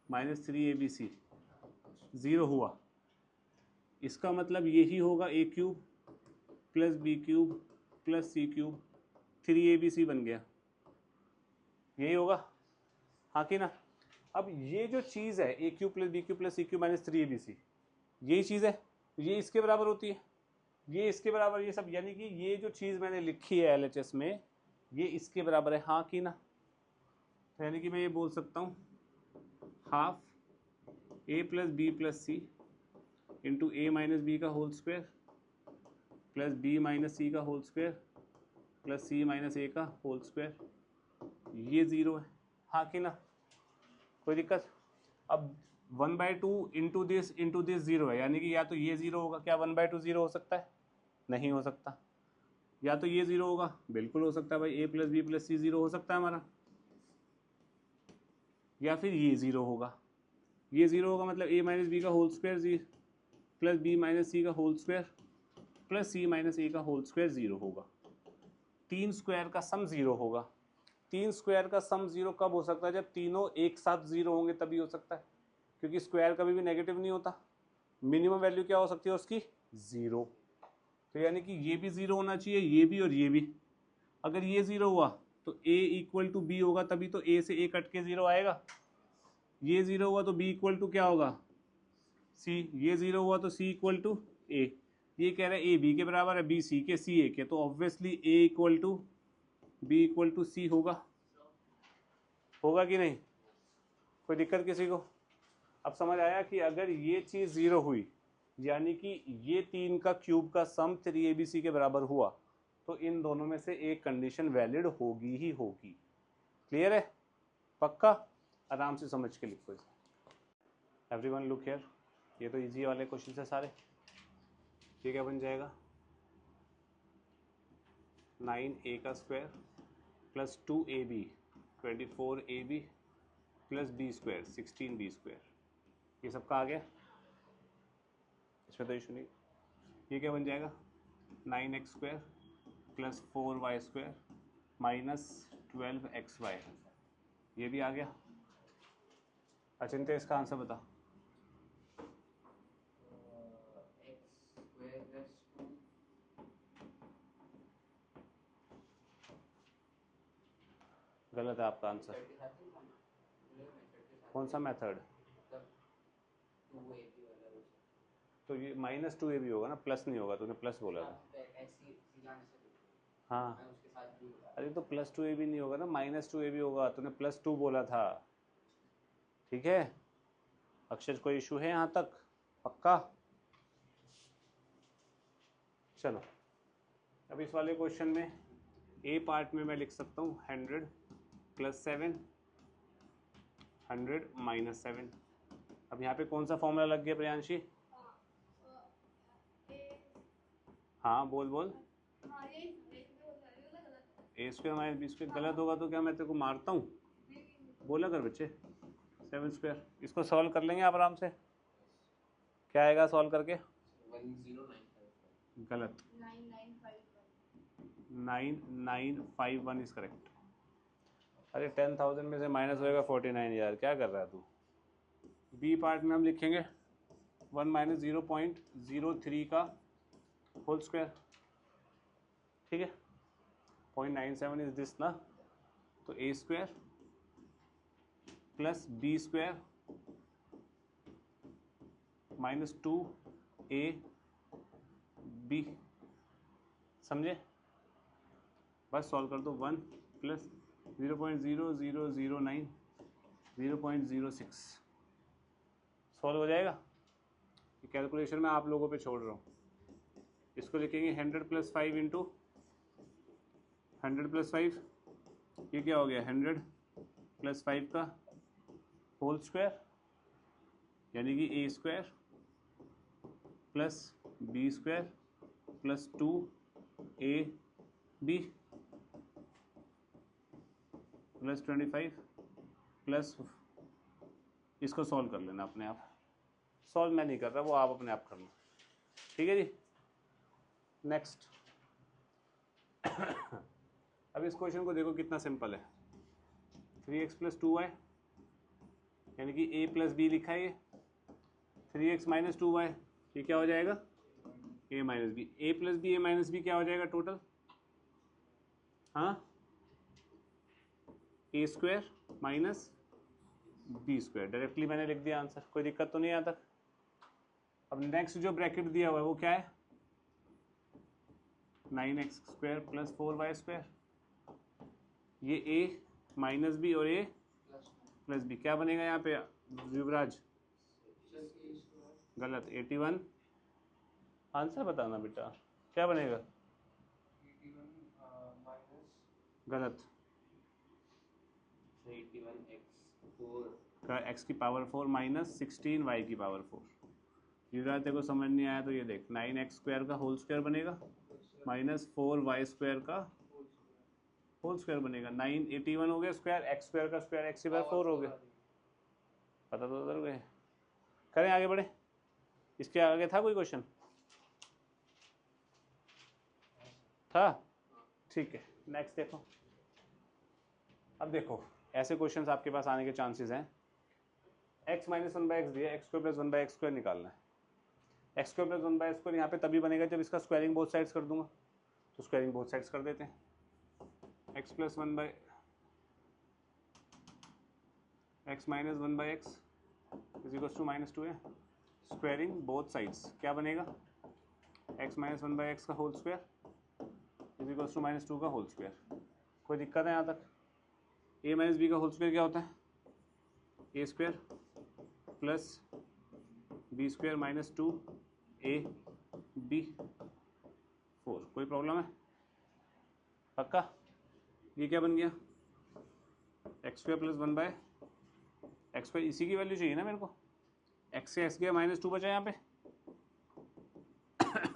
minus 3abc 0 हुआ, इसका मतलब यही होगा a³ plus b³ plus c³ 3abc बन गया, यही होगा हाँ कि ना? अब ये जो चीज़ है a³ plus b³ plus c³ minus 3abc, यही चीज़ है, ये इसके बराबर होती है, ये इसके बराबर, ये सब, यानी कि ये जो चीज़ मैंने लिखी है LHS में ये इसके बराबर है हाँ कि ना? यानी कि मैं ये बोल सकता हूँ half a plus b plus c into a minus b का whole square plus b minus c का whole square plus c minus a का होल स्क्वायर, ये 0 है हाँ कि ना? कोई दिक्कत? अब 1/2 इंटू दिस 0 है, यानी कि या तो ये 0 होगा, क्या 1/2 0 हो सकता है? नहीं हो सकता। या तो ये 0 होगा, बिल्कुल हो सकता है भाई, a plus b plus c 0 हो सकता है हमारा, या फिर ये 0 होगा। ये 0 होगा मतलब a माइनस बी का whole square plus b minus c का whole square plus c minus a का होल स्क्वायर 0 होगा। 3 स्क्वायर का सम 0 होगा। 3 स्क्वायर का सम 0 कब हो सकता है? जब तीनों एक साथ 0 होंगे तभी हो सकता है, क्योंकि स्क्वायर कभी भी नेगेटिव नहीं होता। मिनिमम वैल्यू क्या हो सकती है उसकी? 0। तो यानी कि ये भी 0 होना चाहिए, ये भी और ये भी। अगर ये 0 हुआ तो a इक्वल टू बी होगा, तभी तो a से a कट के 0 आएगा। ये 0 हुआ तो b इक्वल टू क्या होगा? c। ये 0 हुआ तो c इक्वल टू a। ये कह रहा है a b के बराबर है, b c के, c a के, तो obviously a equal to b equal to c होगा। होगा कि नहीं? कोई दिक्कत किसी को? अब समझ आया कि अगर ये चीज़ 0 हुई, यानी कि ये 3 का क्यूब का सम 3abc के बराबर हुआ, तो इन दोनों में से एक कंडीशन वैलिड होगी ही होगी। क्लियर है? पक्का? आराम से समझ के लिखो इसे। एवरीवन लुक हियर, ये तो इजी वाले क्वेश्चन है सारे। ये क्या बन जाएगा? 9a का square plus 2ab 24ab plus b square 16b square, ये सबका आ गया, इसमें तो इशू नहीं। ये क्या बन जाएगा? 9x square plus 4y square minus 12xy, ये भी आ गया। अचिंत्य इसका आंसर बता। x² प्लस 2 गलत है आपका आंसर। मेथड के साथ नहीं था, मेथड के साथ कौन सा मेथड? मतलब 2ab वाला वो सब। तो ये -2ab होगा ना, प्लस नहीं होगा, तूने प्लस बोला था। हाँ, ऐसी सीधा ऐसे लिखो। हाँ मैं उसके साथ भी बता अरे तो +2ab नहीं होगा ना, -2ab होगा, तूने +2 बोला था। ठीक है अक्षर, कोई इशू है यहाँ तक? पक्का? चलो अब इस वाले क्वेश्चन में ए पार्ट में मैं लिख सकता हूँ 100 + 7 100 - 7। अब यहाँ पे कौन सा फॉर्मूला लग गया प्रियांशी? हाँ बोल बोल। A² - B² गलत होगा तो क्या मैं तेरे को मारता हूँ? बोला कर बच्चे। 7², इसको सॉल्व कर लेंगे आप आराम से। क्या आएगा सॉल्व करके? 1095। गलत। 9951 इज करेक्ट। अरे 10,000 में से माइनस होएगा 49 यार, क्या कर रहा है तू? बी पार्ट में हम लिखेंगे 1 - 0.03 का होल स्क्वायर। ठीक है 0.97 इज दिस ना, तो A² + B² - 2AB। समझे? बस सॉल्व कर दो। 1 + 0.0009 0.06 सॉल्व हो जाएगा। ये कैलकुलेशन मैं आप लोगों पे छोड़ रहा हूँ। इसको लिखेंगे 100 + 5 इंटू 100 + 5, ये क्या हो गया 100 + 5 का होल स्क्वायर, यानी कि A² + B² + 2AB + 25 प्लस, इसको सॉल्व कर लेना अपने आप। सॉल्व मैं नहीं कर रहा, वो आप अपने आप करना। ठीक है जी नेक्स्ट। अब इस क्वेश्चन को देखो कितना सिंपल है। 3x + 2y, यानी कि a + b लिखा है ये। 3x - 2y, ये क्या हो जाएगा? a - b। a + b a - b क्या हो जाएगा टोटल? हाँ A² - B²। डायरेक्टली मैंने लिख दिया आंसर, कोई दिक्कत तो नहीं यहाँ तक। अब नेक्स्ट जो ब्रैकेट दिया हुआ है वो क्या है? 9x² + 4y²। ये a - b और a + b क्या बनेगा यहाँ पे युवराज? गलत। 81। आंसर बताना बेटा, क्या बनेगा? 81 माइनस गलत। 81x4 का x की पावर 4 - 16y की पावर 4। युवराज तेरे को समझ नहीं आया तो ये देख, 9x² का होल स्क्वायर बनेगा -4y² का होल स्क्वायर बनेगा। 981 हो गया स्क्वायर, x² का स्क्वायर x/4 हो गया। पता तो उधर गए। करें आगे बढ़े? इसके आगे था कोई क्वेश्चन? था? ठीक है नेक्स्ट देखो। अब देखो ऐसे क्वेश्चंस आपके पास आने के चांसेस हैं। x - 1/x दिया, x² + 1/x² निकालना है। x² + 1/x² यहाँ पे तभी बनेगा जब इसका स्क्वायरिंग बोथ साइड्स कर दूंगा, तो स्क्वायरिंग बोथ साइड्स कर देते हैं। x - 1/x = -2 है। स्क्वायरिंग बोथ साइड्स क्या बनेगा? x - 1/x का होल स्क्वायर = -2 का होल स्क्वायर। कोई दिक्कत है यहाँ तक? a - b का होल स्क्वायर क्या होता है? a² + b² - 2ab4। कोई प्रॉब्लम है? पक्का? ये क्या बन गया? x² + 1/x²। इसी की वैल्यू चाहिए ना मेरे को। x से x गया -2 बचा यहाँ पे।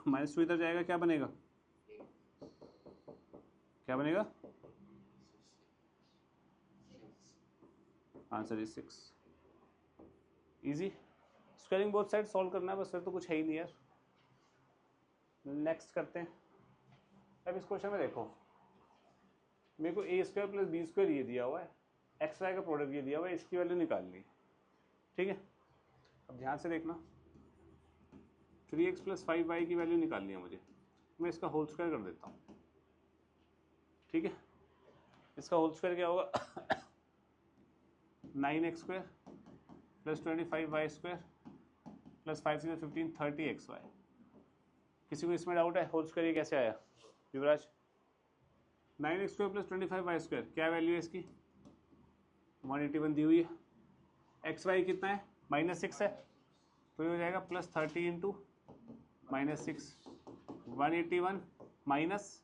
-2 इधर जाएगा, क्या बनेगा? क्या बनेगा? Answer is 6। Easy. Squaring both side solve करना है बस, फिर तो कुछ है ही नहीं यार। नेक्स्ट करते हैं। अब इस क्वेश्चन में देखो, मेरे को A² + B² ये दिया हुआ है, एक्स वाई का प्रोडक्ट ये दिया हुआ है, इसकी वैल्यू निकालनी है। ठीक है अब ध्यान से देखना, 3x + 5y की वैल्यू निकालनी है मुझे। मैं इसका होल स्क्वायर कर देता हूँ। ठीक है इसका होल स्क्वायर क्या होगा 9x square plus 25y square plus 5 से 15 30xy। किसी को इसमें डाउट है होल स्क्वायर ये कैसे आया युवराज? 9x square plus 25y square क्या वैल्यू है इसकी? 181 दी हुई है। xy कितना है? -6 है, तो ये हो जाएगा प्लस 30 इंटू -6 181 माइनस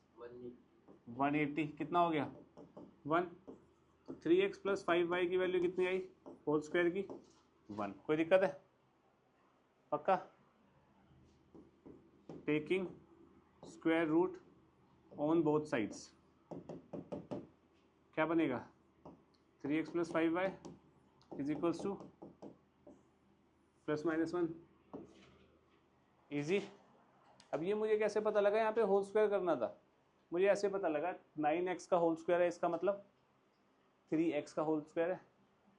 180 कितना हो गया 1। 3x प्लस 5y की वैल्यू कितनी आई होल स्क्वायर की 1। कोई दिक्कत है? पक्का? Taking square root on both sides क्या बनेगा 3x plus 5y is equals to ±1। Easy. अब ये मुझे कैसे पता लगा? यहाँ पे होल स्क्वायर करना था, मुझे ऐसे पता लगा 9x का होल स्क्वायर है, इसका मतलब 3x का होल स्क्वायर है,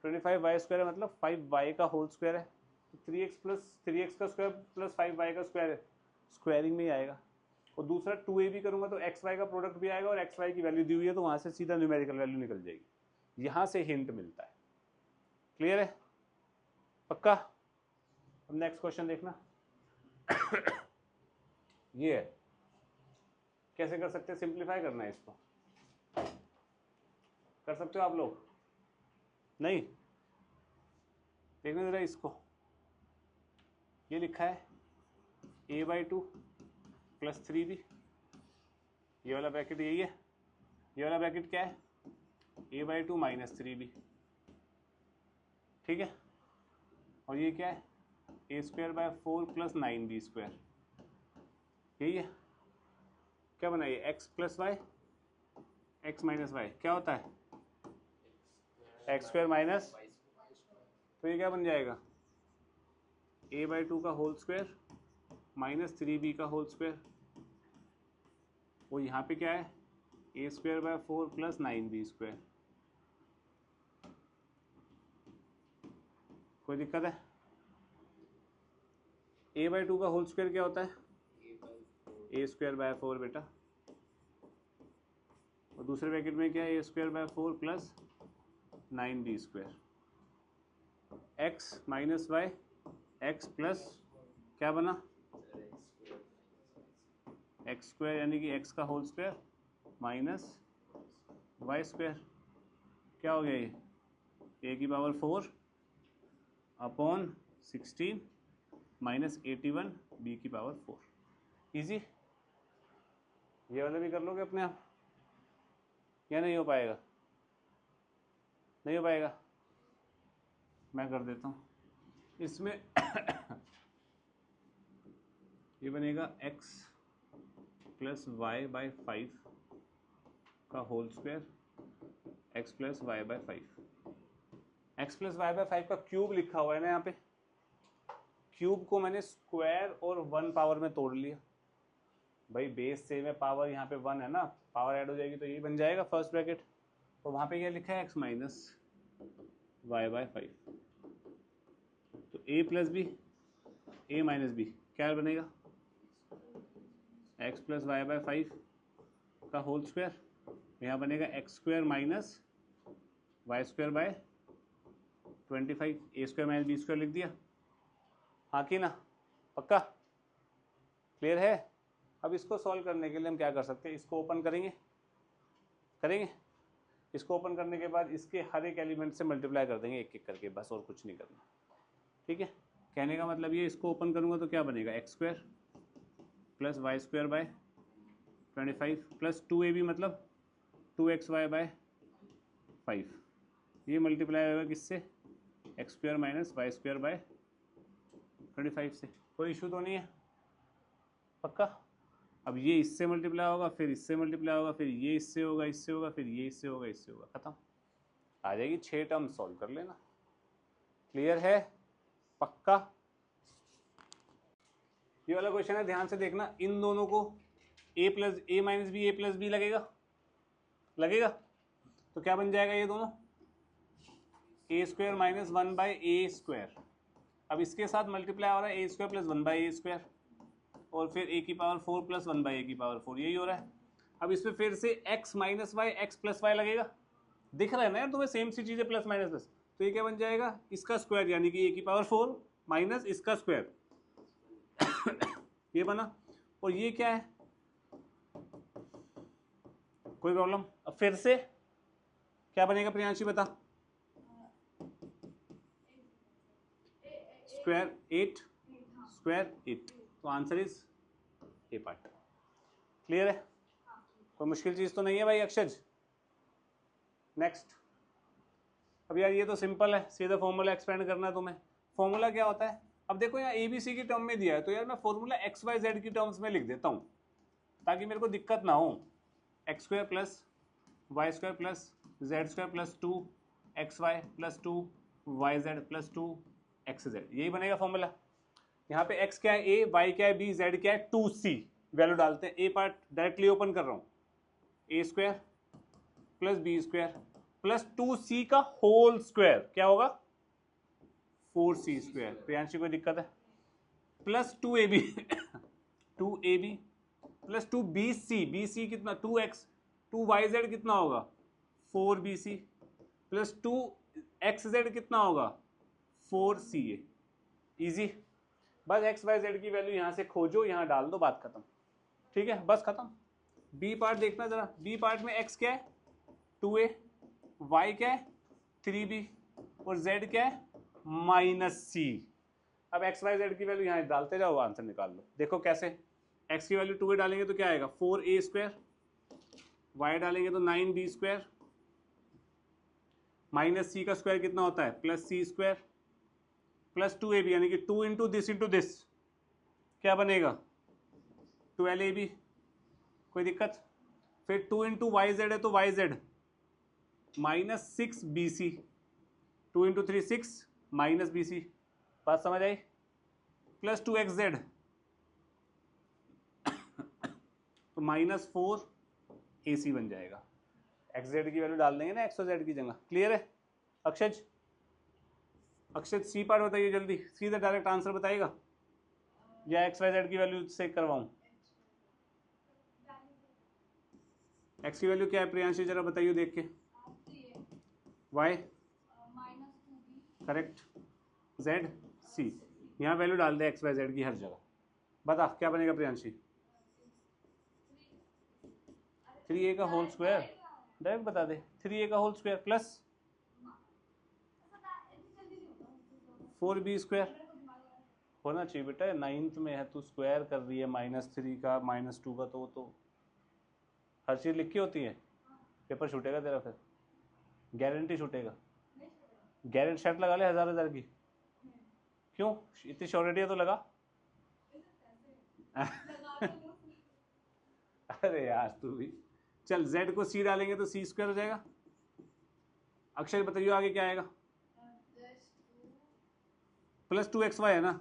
25y स्क्वायर है मतलब 5y का होल स्क्वायर है, 3x का स्क्वायर प्लस 5y का स्क्वायर है, स्क्वायरिंग में ही आएगा। और दूसरा 2ab करूंगा तो xy का प्रोडक्ट भी आएगा और xy की वैल्यू दी हुई है तो वहाँ से सीधा न्यूमेरिकल वैल्यू निकल जाएगी। यहाँ से हिंट मिलता है। क्लियर है? पक्का? अब नेक्स्ट क्वेश्चन देखना ये है, कैसे कर सकते हैं? सिंप्लीफाई करना है इसको। कर सकते हो आप लोग? नहीं? देखने जरा इसको। ये लिखा है a/2 प्लस 3b। ये वाला ब्रैकेट यही है। ये वाला ब्रैकेट क्या है? a/2 minus 3b। ठीक है। और ये क्या है? a² / 4 plus 9b square. यही है। क्या बनाइए? x plus y x minus y क्या होता है? x² माइनस, तो ये क्या बन जाएगा? a/2 का होल स्क्वायर माइनस 3b का होल स्क्वायर। वो यहाँ पे क्या है? a² / 4 plus 9b square. कोई दिक्कत है? a/2 का होल स्क्वायर क्या होता है? a² / 4 बेटा। और दूसरे ब्रैकेट में क्या है? a² / 4 plus 9b square. x minus y x plus क्या बना? x² यानी कि x का whole square minus y square. क्या हो गया ये? a⁴ upon 16 minus 81 b⁴। Easy. ये वाला भी कर लोगे अपने आप या नहीं हो पाएगा? नहीं हो पाएगा? मैं कर देता हूँ इसमें ये बनेगा x प्लस वाई बाई 5 का whole square x plus y by 5। x plus y by 5 का क्यूब लिखा हुआ है ना यहाँ पे। क्यूब को मैंने स्क्वायर और 1 पावर में तोड़ लिया। भाई बेस सेम है, पावर यहाँ पे 1 है ना, पावर ऐड हो जाएगी तो यही बन जाएगा फर्स्ट ब्रैकेट। तो वहाँ पे क्या लिखा है? x minus y by 5। तो a plus b a minus b क्या बनेगा? x प्लस वाई बाई 5 का होल स्क्वायर। यहाँ बनेगा x² minus y² bye 25। a² minus b² लिख दिया। हाँ कि ना? पक्का? क्लियर है? अब इसको सॉल्व करने के लिए हम क्या कर सकते हैं? इसको ओपन करेंगे। इसको ओपन करने के बाद इसके हर एक एलिमेंट से मल्टीप्लाई कर देंगे एक एक करके, बस और कुछ नहीं करना। ठीक है? कहने का मतलब ये, इसको ओपन करूँगा तो क्या बनेगा? x² plus y² bye 25 plus 2ab मतलब 2xy बाय 5। ये मल्टीप्लाई होगा किससे? x² माइनस y² बाय 25 से। कोई इशू तो नहीं है? पक्का? अब ये इससे मल्टीप्लाई होगा, फिर इससे मल्टीप्लाई होगा, फिर ये इससे होगा, इससे होगा, फिर ये इससे होगा, इससे होगा, खत्म। आ जाएगी 6 टर्म, सॉल्व कर लेना। क्लियर है? पक्का? ये वाला क्वेश्चन है, ध्यान से देखना। इन दोनों को a माइनस बी लगेगा तो क्या बन जाएगा? ये दोनों a² माइनस 1 बाई a²। अब इसके साथ मल्टीप्लाई हो रहा है a² प्लस 1 बाई a², और फिर a⁴ प्लस 1 बाई a⁴, यही हो रहा है। अब इसमें फिर से x minus y x plus y लगेगा। दिख रहा है ना यार तुम्हें, सेम सी चीजें प्लस माइनस प्लस। तो ये क्या बन जाएगा, इसका स्क्वायर यानी कि a⁴ माइनस इसका स्क्वायर ये बना। और ये क्या है, कोई प्रॉब्लम? अब फिर से क्या बनेगा प्रियांशी बता? Square 8 square 8। तो answer is a part. Clear है? कोई मुश्किल चीज तो नहीं है भाई अक्षज? नेक्स्ट। अब यार ये तो सिंपल है, सीधा फॉर्मूला एक्सपेंड करना है तुम्हें। फॉर्मूला क्या होता है? अब देखो यहाँ ABC की टर्म में दिया है, तो यार मैं फॉर्मूला XYZ की टर्म्स में लिख देता हूँ ताकि मेरे को दिक्कत ना हो। x² plus y² plus z² plus 2xy plus 2yz plus 2xz, यही बनेगा फॉर्मूला। यहाँ पे x क्या है a, y क्या है b, z क्या है 2c। वैल्यू डालते हैं। a पार्ट डायरेक्टली ओपन कर रहा हूँ, a² plus b² plus 2c का होल स्क्वायर क्या होगा 4c²। प्रियांशी कोई दिक्कत है? Plus 2ab 2ab plus 2bc, bc कितना 2x, 2yz कितना होगा 4bc प्लस 2xz कितना होगा 4ca। इजी। बस x y z की वैल्यू यहाँ से खोजो, यहाँ डाल दो, बात खत्म। ठीक है, बस खत्म। बी पार्ट देखना जरा। बी पार्ट में x क्या है 2a, y क्या है 3b और z क्या है -c। अब x y z की वैल्यू यहाँ डालते जाओ, आंसर निकाल लो। देखो कैसे, x की वैल्यू 2a डालेंगे तो क्या आएगा 4a², y डालेंगे तो 9b² माइनस c का स्क्वायर कितना होता है +c² प्लस 2ab यानी कि 2 इंटू दिस क्या बनेगा 12ab। कोई दिक्कत? फिर 2 इंटू yz है तो yz -6bc, 2 into 3 6 minus bc। बात समझ आई? प्लस 2xz तो -4ac बन जाएगा। xz की वैल्यू डाल देंगे ना x और z की जगह। क्लियर है अक्षज? अक्षय सी पार्ट बताइए जल्दी, सीधा डायरेक्ट आंसर बताएगा या XYZ की वैल्यू से करवाऊं? x की वैल्यू क्या है प्रियांशी जरा बताइए देख के। y करेक्ट, z c, यहाँ वैल्यू डाल दे XYZ की हर जगह। बता क्या बनेगा प्रियांशी? 3a का होल स्क्वायर, डायरेक्ट बता दे 3a का होल स्क्वायर प्लस 4b² होना चाहिए बेटा। 9th में है तू स्क्वायर कर रही है -3 का -2 का, तो हर चीज़ लिखी होती है। पेपर छूटेगा तेरा, फिर गारंटी छूटेगा। गारंटी शर्ट लगा ले 1000 की। क्यों, इतनी श्योरिटी है तो लगा। अरे यार तू भी चल। z को c डालेंगे तो c² हो जाएगा। अक्षय बताइए आगे क्या आएगा? प्लस 2xy है ना,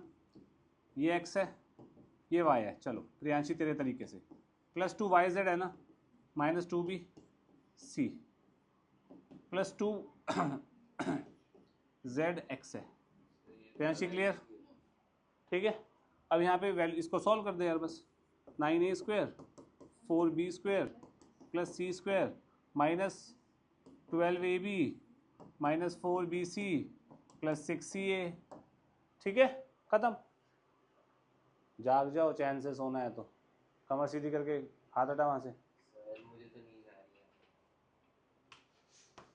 ये x है ये y है। चलो प्रियांशी तेरे तरीके से, प्लस 2yz है ना, -2bc प्लस 2zx है। प्रियांशी क्लियर? ठीक है। अब यहाँ पे वैल्यू इसको सॉल्व कर दे यार बस। 9a² 4b² plus c² -12ab -4bc plus 6ca। ठीक है, खत्म। जाग जाओ, चैन से सोना है तो। कमर सीधी करके हाथ हटा वहां से। सर मुझे तो नींद आ रही है।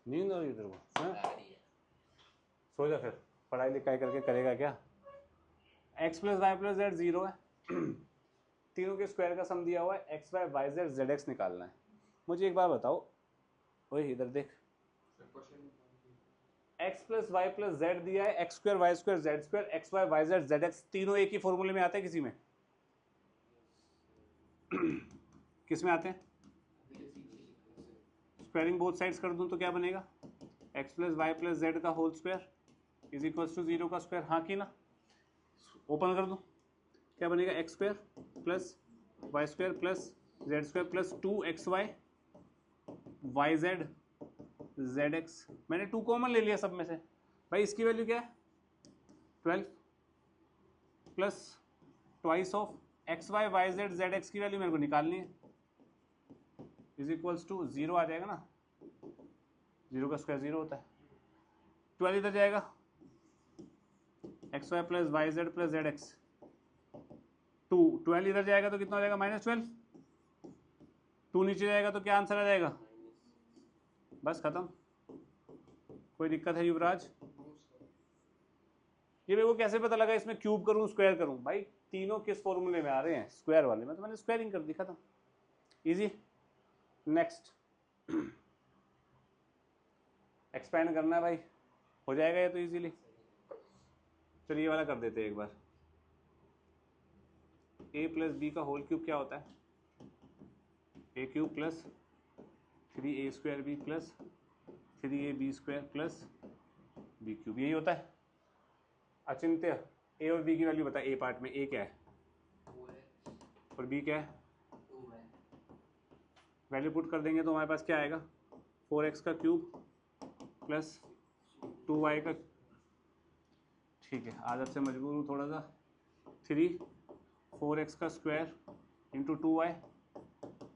नींद आ रही है तेरे को? आ रही है। सो जा फिर, पढ़ाई लिखाई करके करेगा क्या? x + y + z 0 है। तीनों के स्क्वायर का सम दिया हुआ है, x y y z z x निकालना है। मुझे एक बार बताओ, ओए इधर देख, x + y + z दिया है, x² y² z² x y y z z x तीनों एक ही फॉर्मूले में आते हैं किसी में? किस में आते हैं? स्क्वायरिंग बोथ साइड्स कर दूं तो क्या बनेगा? x + y + z का whole square is equal to 0 का स्क्वायर। हाँ की ना? ओपन कर दूं क्या बनेगा? x² + y² + z² + 2xy yz zx। मैंने 2 कॉमन ले लिया सब में से। भाई इसकी वैल्यू क्या है 12 plus twice of x y y z z x की वैल्यू मेरे को निकालनी है, इज इक्वल्स टू 0 आ जाएगा ना, 0 का स्क्वायर 0 होता है। 12 इधर जाएगा, x y plus y z plus z x 2। 12 इधर जाएगा तो कितना हो जाएगा -12। 2 नीचे जाएगा तो क्या आंसर आ जाएगा? बस खत्म। कोई दिक्कत है युवराज? ये मेरे को कैसे पता लगा इसमें क्यूब करूं स्क्वायर करूं? भाई तीनों किस फॉर्मूले में आ रहे हैं? स्क्वायर वाले में, तो मैंने स्क्वायरिंग कर दी, खत्म, इजी। नेक्स्ट एक्सपेंड करना है भाई, हो जाएगा ये तो इजीली। चलिए ये वाला कर देते हैं एक बार। a प्लस बी का होल क्यूब क्या होता है? a cube plus 3a square b plus 3ab square plus b cube, यही होता है। अचिंत्य a और b की वैल्यू बता। a पार्ट में a क्या है 4x और b क्या है? 2 है। वैल्यू पुट कर देंगे तो हमारे पास क्या आएगा? 4x का क्यूब प्लस 2y का, ठीक है आज आपसे मजबूर हूँ थोड़ा सा, 3 4x का square into 2y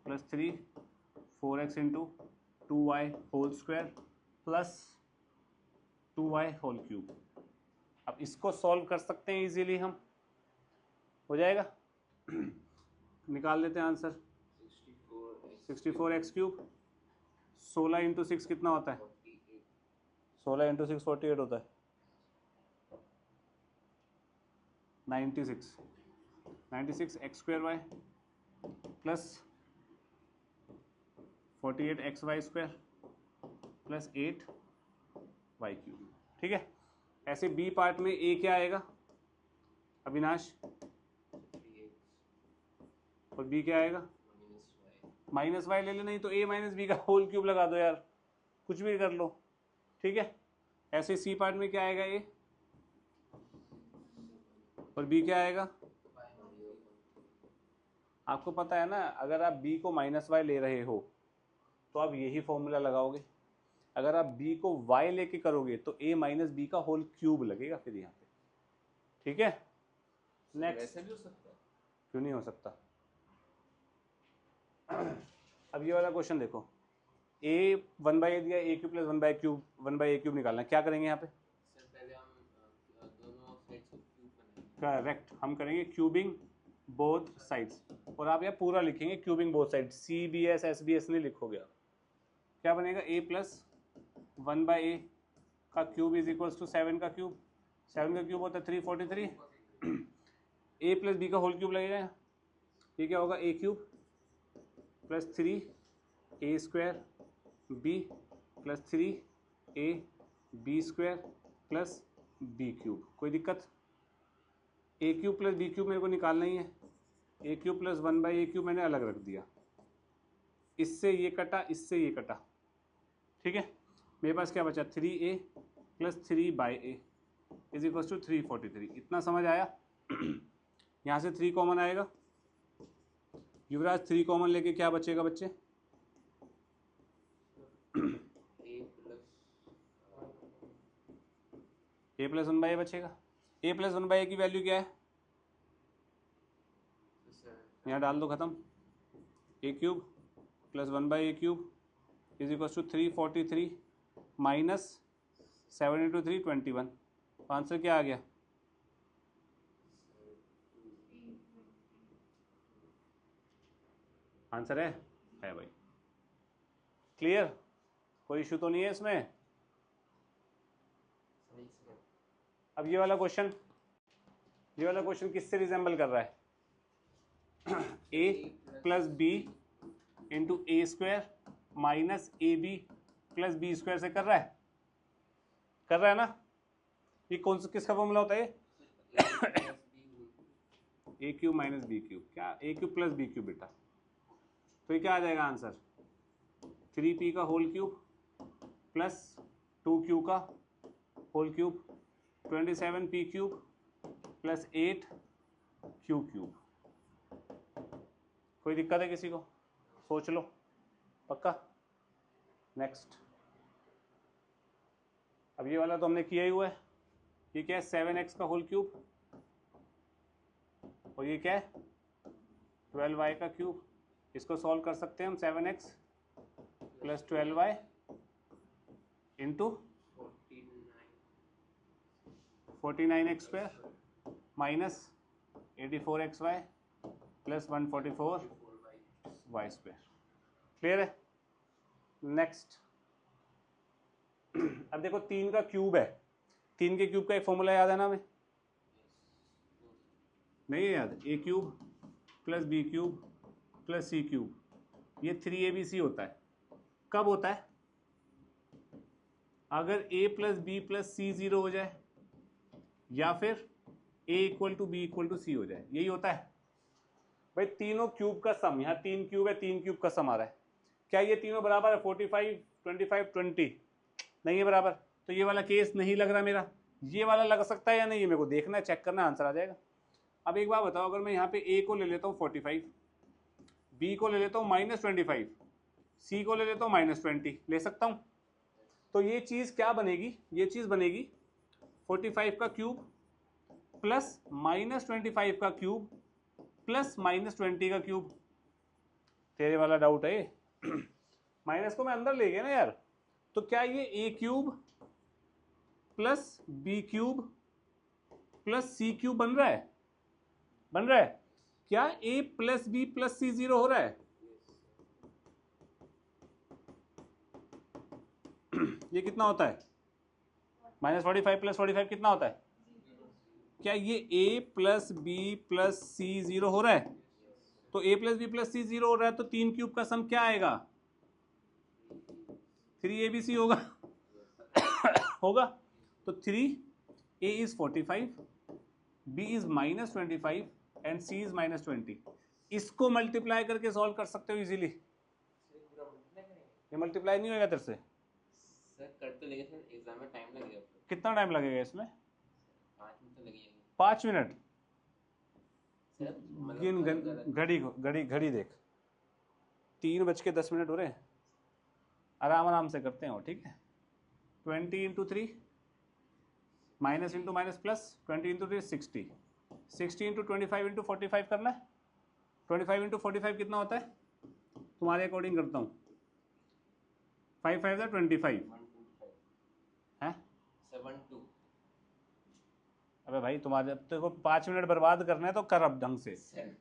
plus 3 4x into 2y whole square plus 2y whole cube. अब इसको सॉल्व कर सकते हैं इजीली हम, हो जाएगा। निकाल लेते हैं आंसर। 64x क्यूब 16 इंटू 6 कितना होता है? 16 इंटू 6 48 होता है। 96 x square y plus 48 x y square plus 8 y cube, ठीक है। ऐसे बी पार्ट में ए क्या आएगा अविनाश? 3x और बी क्या आएगा? -y -y ले ले, नहीं तो a माइनस बी का होल क्यूब लगा दो यार, कुछ भी कर लो, ठीक है। ऐसे सी पार्ट में क्या आएगा? a और b क्या आएगा? आपको पता है ना, अगर आप b को -y ले रहे हो तो आप यही फॉर्मूला लगाओगे। अगर आप b को y लेके करोगे तो a माइनस बी का होल क्यूब लगेगा फिर यहाँ पे, ठीक है। नेक्स्ट वैसे भी हो सकता है। क्यों नहीं हो सकता? अब ये वाला क्वेश्चन देखो, a 1/a दिया, a cube plus 1/a cube निकालना है, क्या करेंगे यहाँ पे? सर पहले हम दोनों साइड्स को क्यूब बनाएंगे। करेक्ट, हम करेंगे क्यूबिंग बोथ साइड्स, और आप यहाँ पूरा लिखेंगे cubing both sides, CBS SBS नहीं लिखोगे आप। क्या बनेगा? a प्लस 1/a का क्यूब इज इक्वल्स टू 7 का क्यूब, 7 का क्यूब होता है 343, a प्लस बी का होल क्यूब लगेगा। ये क्या होगा? a cube plus 3a square b plus 3a b square plus b cube. कोई दिक्कत? a cube plus b cube मेरे को निकालना ही है। a cube plus 1/a cube मैंने अलग रख दिया, इससे ये कटा, इससे ये कटा, ठीक है। मेरे पास क्या बचा? 3a plus 3/a is equals to 343। इतना समझ आया? यहाँ से 3 कॉमन आएगा। युवराज 3 कॉमन लेके क्या बचेगा बच्चे? a प्लस 1/a बचेगा। a प्लस 1/a की वैल्यू क्या है? यहाँ डाल दो, खत्म। a cube plus 1/a cube is equal to 343 minus 7 into 3 21। Answer क्या आ गया? आंसर है भाई। क्लियर? कोई इशू तो नहीं है इसमें? अब ये वाला क्वेश्चन किससे रिजेंबल कर रहा है? a plus b into a square minus a b plus b square से कर रहा है ना? ये कौन सा किसका फॉर्मूला होता है? A cube minus b cube, क्या ए क्यूब प्लस बी क्यूब बेटा। तो ये क्या आ जाएगा आंसर? 3p का होल क्यूब प्लस 2q का whole cube 27p cube plus 8q cube. कोई दिक्कत है किसी को? सोच लो, पक्का। नेक्स्ट, अब ये वाला तो हमने किया ही हुआ है। ये क्या है? 7x का होल क्यूब, और ये क्या है? 12y का क्यूब। इसको सॉल्व कर सकते हैं हम। 7x plus 12y into 49 49x² minus 84xy plus 144y²। Clear है? नेक्स्ट अब देखो 3 का क्यूब है, 3 के क्यूब का एक फॉर्मूला याद है ना हमें? नहीं याद? A cube plus b cube plus c cube, ये 3abc होता है। कब होता है? अगर a plus b plus c 0 हो जाए या फिर a equal to b equal to c हो जाए, यही होता है भाई। तीनों क्यूब का सम, यहाँ 3 क्यूब है, 3 क्यूब का सम आ रहा है। क्या ये तीनों बराबर है? 45 25 20 नहीं है बराबर, तो ये वाला केस नहीं लग रहा मेरा। ये वाला लग सकता है या नहीं, ये मेरे को देखना है, चेक करना, आंसर आ जाएगा। अब एक बात बताओ, अगर मैं यहाँ पे a को ले लेता हूँ 45, b को ले लेता हूँ -25, c को ले लेता हूँ -20, ले सकता हूँ? तो ये चीज़ क्या बनेगी? ये चीज़ बनेगी 45 का क्यूब प्लस -25 का क्यूब प्लस -20 का क्यूब। तेरे वाला डाउट है ये? माइनस को मैं अंदर ले गया ना यार, तो क्या ये a cube plus b cube plus c cube बन रहा है? बन रहा है? क्या a plus b plus c 0 हो रहा है? ये कितना होता है? -45 प्लस 45 कितना होता है? क्या ये a plus b plus c 0 हो रहा है? तो a plus b plus c 0 हो रहा है, तो 3 क्यूब का सम क्या आएगा? 3abc होगा। होगा तो 3a is 45, b is -25 and c is -20। इसको मल्टीप्लाई करके सॉल्व कर सकते हो इजीली। ये मल्टीप्लाई नहीं होगा तेरे से? सर कर तो लेंगे सर, एग्जाम में टाइम लगेगा। कितना टाइम लगेगा इसमें? 5 मिनट तो लगेगा। 5 मिनट? सर गिन घड़ी घड़ी देख, 3:10 हो रहे हैं। आराम आराम से करते हो, ठीक है? 20 into 3 minus into minus plus, 20 into 3 60, 60 into 25 into 45 करना है। 25 इंटू 45 कितना होता है? तुम्हारे अकॉर्डिंग करता हूँ। 5 5 25 है। 72। अबे भाई तुम्हारे देखो 5 मिनट बर्बाद करना है तो कर अब ढंग से।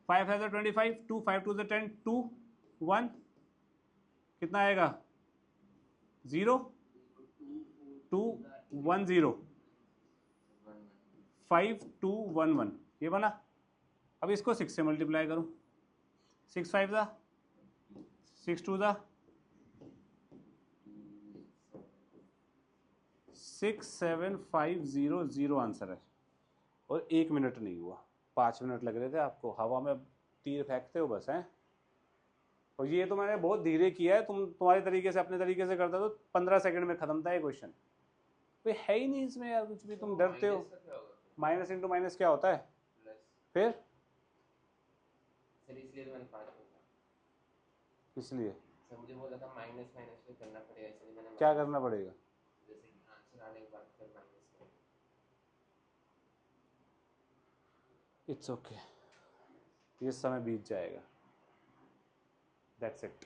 5 5 25, 2 5 2 10, 2 1 कितना आएगा? 0 2 1 0 5 2 1 1, ये बना। अब इसको 6 से मल्टीप्लाई करूं। 6 5 ज़ा 6 2 ज़ा 67500 आंसर है। और 1 मिनट नहीं हुआ, 5 मिनट लग रहे थे आपको। हवा में तीर फेंकते हो बस, हैं? और ये तो मैंने बहुत धीरे किया है, तुम्हारे तरीके से अपने तरीके से करता तो 15 सेकंड में खत्म था ये क्वेश्चन। कोई है ही नहीं इसमें यार कुछ भी, तुम डरते हो। माइनस इंटू माइनस क्या होता है? फिर सर इसलिए तो मैंने 5 बोला। इसलिए सर मुझे बोला था माइनस माइनस में करना पड़ेगा, इसलिए मैंने क्या करना पड़ेगा? जैसे कि आंसर आने के बाद फिर माइनस करें। इट्स ओके, ये समय बीत जाएगा। That's it.